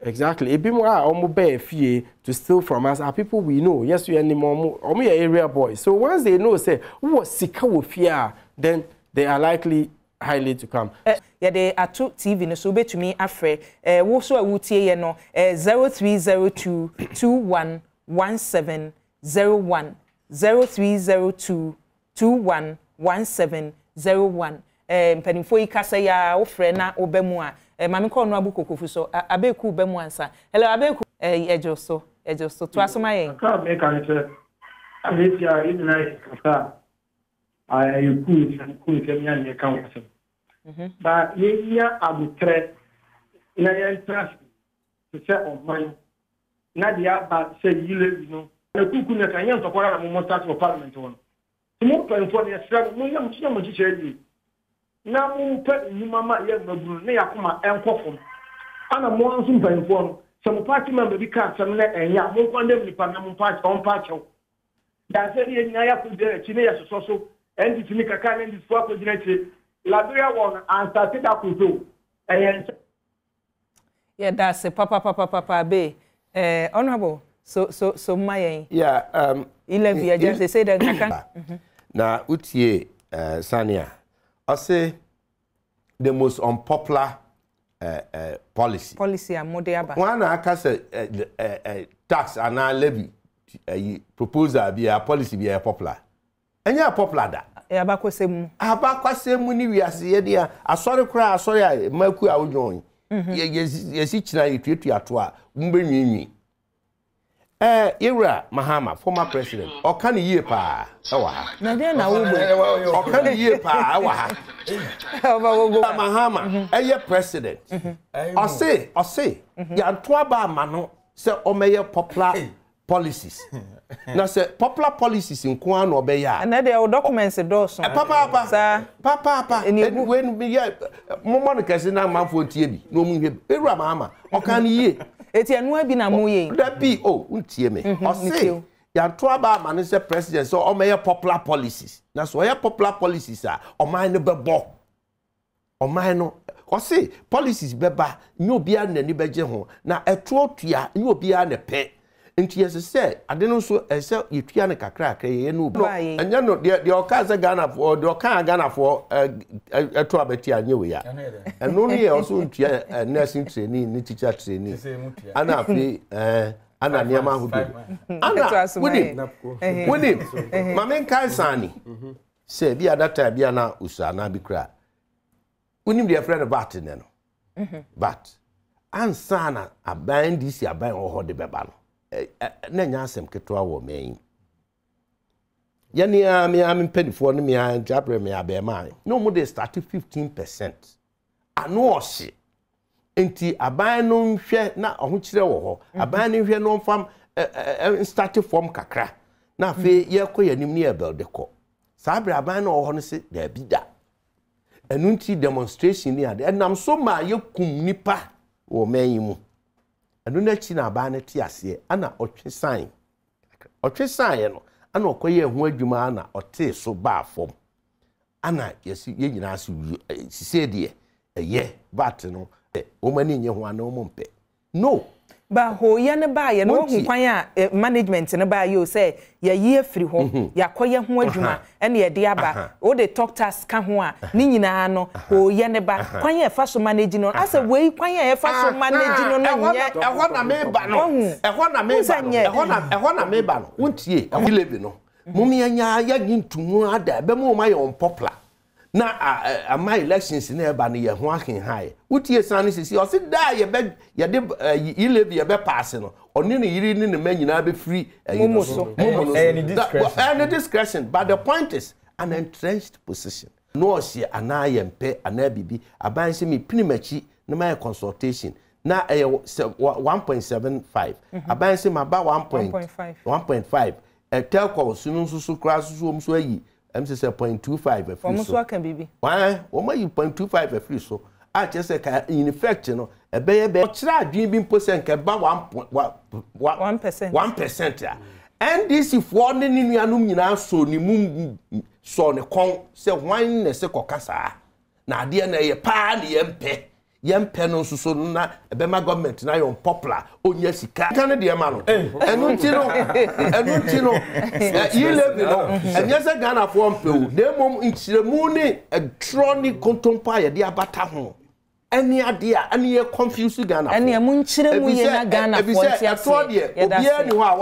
exactly, mobile fear to steal from us are people we know. Yes, we are more or me area boys. So once they know, say who was sick with fear, then they are likely highly to come. Yeah, they are two TV no so be to me afre. Wo so awutie ye no 0302 2117 01 0302 211701 mpanimfo yi kasa ya ofre na obemu a mame ko no abukokofu so abeku obemu ansa hello abeku ejo so to asoma yen ka me kan se abetia idina kasa ayeku kemia ne kan waso ba yenya abutre na yen trust se on man na dia ba se yile no na kuku na kan yan tokora na mo start for parliament won mo pen for the struggle mo yam chi mo chi chedi na mo pe ni mama ye maburu na yakoma enkofo ana mo anso pen for so mo party member bi ka sam na enya mo kwandem ni pa na mo party on party da se ye nya ya ku de chi ne ya so endi tini kaka na endi fo akojina chi Liberia won and started that kuzo yeah that's a papa be honorable so my yeah 11 just they say that kaka na utie Sania I say the most unpopular policy amodeba one aka say tax and levy proposal be a policy be a popular enya popular da abakwasemu ni wiase ye dia asori kra asori a maku a wodwon yesi kina yetuetu ato a mbenwinwi Ira Mahama former president oka ne yie pa ewa ha na dey na wo oka ne yie pa ewa ha Mahama eye president ose ya to aba ama no se o meye popular policies. Now say popular policies in Kwan or Beya. And then there are documents endorsed. Papa. When we Monica is now man for TB. No me mama. Or can ye? It's a new binamuye. That be TM. Or say ya twaba man is president so or may popular policies. That's why popular policies are or mine no bebo. Or mine or say policies beba no bia na ni beje ho na etuotua no bia na pe nti yes say ade no so say yetua na kakra kakra ye no anya no de okaza Ghana for de oka Ghana for etu abeti anye we ya eno no ye also ntua nursing training ni teacher training ana afi ana niama hudu ana wini mamen kan sani say bia data bia na usana bi kra unim their friend about it no but ansana aban this aban ho de beba no na nya asem ketwa wo men yani am penifo no me jabre me abema no mo dey start 15% ano ohye enti aban no nhwe na oho kire wo ho aban no nhwe no mfam start form kakra na fe ye ko yanim ne ebel de ko sabre aban no ho no se da bida enunti demonstration ni ade enam so ma yekum nipa wo manyimu enu na chi na ba na ti ase ana otwe sign no ana okoye hu adwuma ana ote so ba fom ana yesi ye nyina so sise de eye bat no o mani nye ho ana o mpe no ba ho ye ne ba ye no hu kwan a management ne ba ye o say ye ye free ho yakoye ho adwuma ene ye de aba o de talk task ka ho a ni nyina no ho ye ne ba kwan ye fa so manage no asa we kwan ye fa so manage no na nye ehwo na me ba no ehwo na me ba no wontie ehwo no mummy anya ya gintumu ada be mo ma ye on popular na my elections na eba no ye ho ahen hae wutie san sisi o se da ye be ye de ilebi ye be pass no oni ne yiri ni ne manyina be free any discretion but the point is an entrenched position no she anaye mpe anabibi aban se me pinimachi na my consultation na 1.75 aban se ma ba 1.5 telco sunu susu kra susu so ayi MCC 0.25 free so. Can be. Why? Why you 0.25 free so? I just say in effect, you know, a be try dream percent about 1%. And this if one in your numina so ni mum so ne con say wine ne se kokasa. Na dia na ye pa ni yempe no so na be ma government na yon popular onya sika kan de ma no enu nti no yi level no enya se Ghana for mpewu de mom nchiremu ni electronic contempa ye de abata ho eni ade a eni ye confuse Ghana eni mu nchiremu ye na Ghana for tia so de obia ni ho a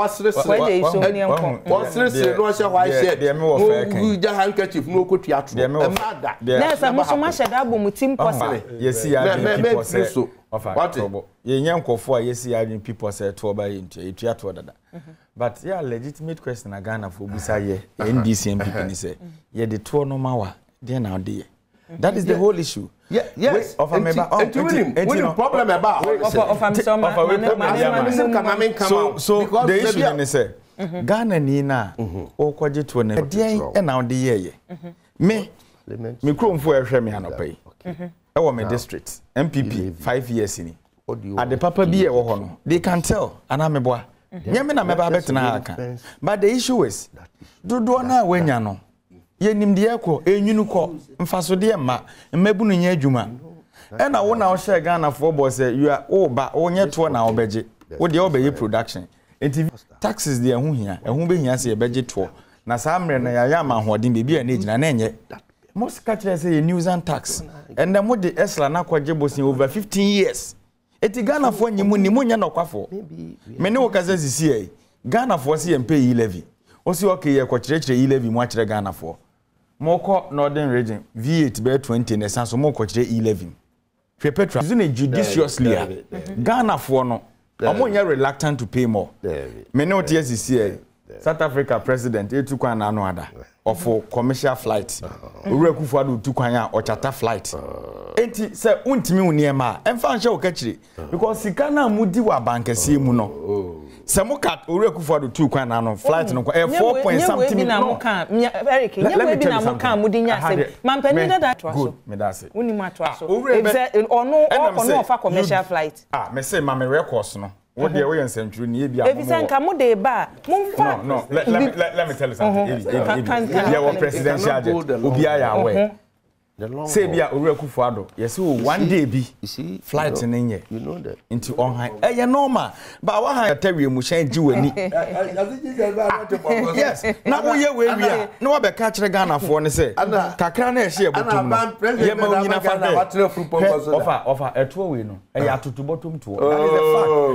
wasresre no sha why said no ja handkerchief no kotua to e mada na sa mo so ma sheda bom team person yesi ya people say what ye nyankofo a yesi ya people say to ba etua to dada but yeah legitimate question na Ghana for busa ye NDC MPP ni say ye de to no mawa dey na dey that is the whole issue. Yes. Of a member. What problem about? So the issue is say Ghana ni na o kwaje to na dey e na dey ye. Me krom fo ehwe me anopai. E wo me district MPP 5 years ni. At the papa bi e wo ho no. They can tell ana me boa. Nyame na me ba betena aka. But the issue is dodo na wanya no. Ye nimde ko enwunu ko mfaso de ma mmabunu nya adwuma e na wo na wo share Ghana for boy say you are oba onye to na obeje wo de obeye production enti taxes de ehu hia ehu be hia say ebeje to na sa mre na ya ma hoden be bia na ejina na enye most catch say news and tax and them with the esla na kwaje bosin over 15 years eti Ghana for nyimu ni munya na kwafo me ne wo kaza sisi e Ghana for say mpe yi levy o si okay ye kwa chire yi levy mu a chire Ghana for Moko Northern Region V8 be 20 ne sanso moko chire 11 hwe petrol using judiciously Ghana for no omo reluctant to pay more me no TSC South Africa president etukwan na anu ada of commercial flight owura kufu adu tukwan a o charter flight enti se untimi uniema emfa nche o kachire because sika na mudi wa bankasi mu no Samukat Ureku for the 2 kwan no flight no 4 point something million. Eric, nyewe bi na mo kan mudinya asem. Mampani da to aso. Me da say. Woni ma to aso. Ono ofa commercial flight. Me say ma me records no. What dey we nsentru ni e bia mo. Efisa nka mo dey ba. Mumfa. No, let me tell you something. Yeah, what presidential jet. Obi aya we. Say bia Ureku for ado. Yes, one day be. You see flight in here. You know that. Into on high. Eh, normal. But what high tell you mushen ji wani. Yes. Na wo ye we are. No wa be ka kire Ghana for ne say. Kakra na e hye botum no. Ye ma onyina fa de. Offer eto we no. E ya tutu bottom to. That is the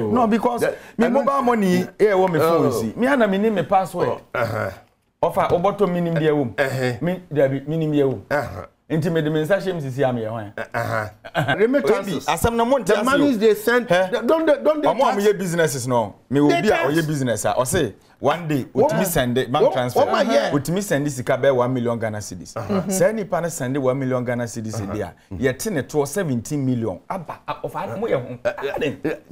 fact. No, because me mobile money e wo me phone see. Me ana me ni me password. Offer oboto minim de wom. Me there minim de wom. Inti me de message me sisi am ye hwan. Remittances. Asam na monte the money they send don't they am ye businesses no. Me obi a oye business a o say one day utimi send bank transfer. Utimi send sika be 1 million Ghana cedis. Say ni pa na send 1 million Ghana cedis dia. Ye te ne to 17 million. Aba of mo ye ho.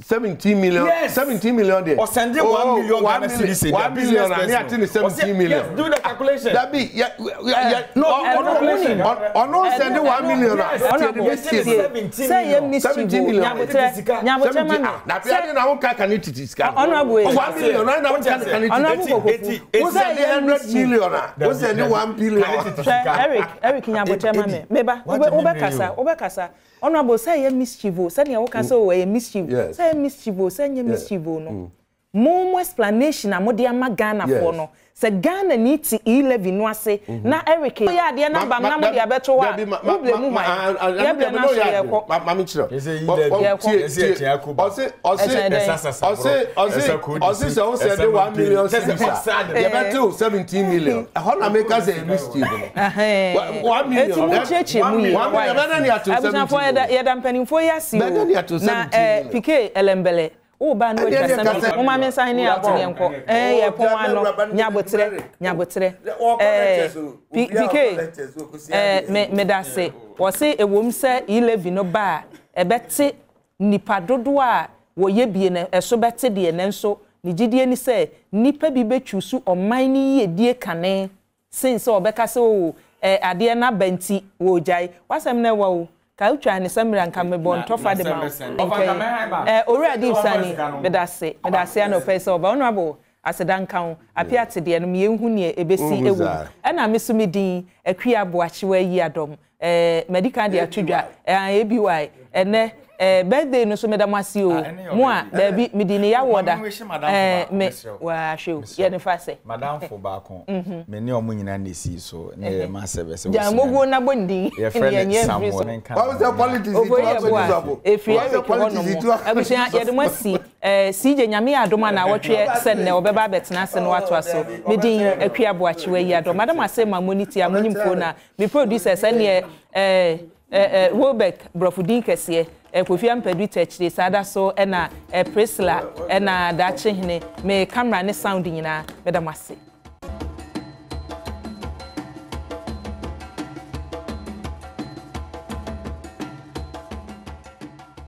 17 million. Yes. 17 million there. Or send 1 million Ghana cedis dia. 1 million and me at 17 million. Yes, do the calculation. That be no send 1 million. Say ye mischief. 17 million. Na pia na won can it is can. 1 million na won can What's that 100 million? What's that 1 billion? Eric Nnawotwe me. Meba, obekasa. Honorable say ye mischief. Say ye wokasa o ye mischief. Say mischief, say ye mischief no. More explanation amode ama Ghana for no. Say Ghana need to 11 no ase. Na Eric ya de number na mo de abeto wa. Problem mu hwan. Ya ble na so ye ko. Mami chiro. Ose say o say 1 million cedis. Ye beto 17 million. How na make us a mischief no. 1 million. Eti cheche mu ye. 1 million na ya to 17. Ye da mpanimfo ya si o. Na PK Elembele. O ba no atwasam o ma me san ni ato ye nko ye pon ano Nnawotwe PK me da se wo se ewom se 11 no ba e bete nipa dodo a wo ye bie na eso bete de ne nso ni gidie ni se nipa bi betwusu oman ni ye die kane since obeka se o ade na banti wo jai wasem na wo ka utwa ne samira nka me bon tofa de ma already sani medase ana pesa oba ono abo asedan kan apiate de no me hu ne ebesi ewu na mesumi din akwi aboachewa yi Adom medical de atudwa ABY ene birthday no so medamasi o mo a da bi medini ya woda me wa hwe ye ne fa se madam for back on me ne omo nyina na si so ne ma service ja mogo na bondi ye friend someone kan how is the politics if you are politics abusia ye de masi CJ nyame Adom na Nnawotwe sen ne obeba betena se no ato aso medin akwi aboachewa yi Adom madam ase ma moniti amonyimfo na me producer se ne Wobek Brofudin kese Kofi Ampadu techde sada so na Priscilla na Dache hene me camera ne sound nyina medamase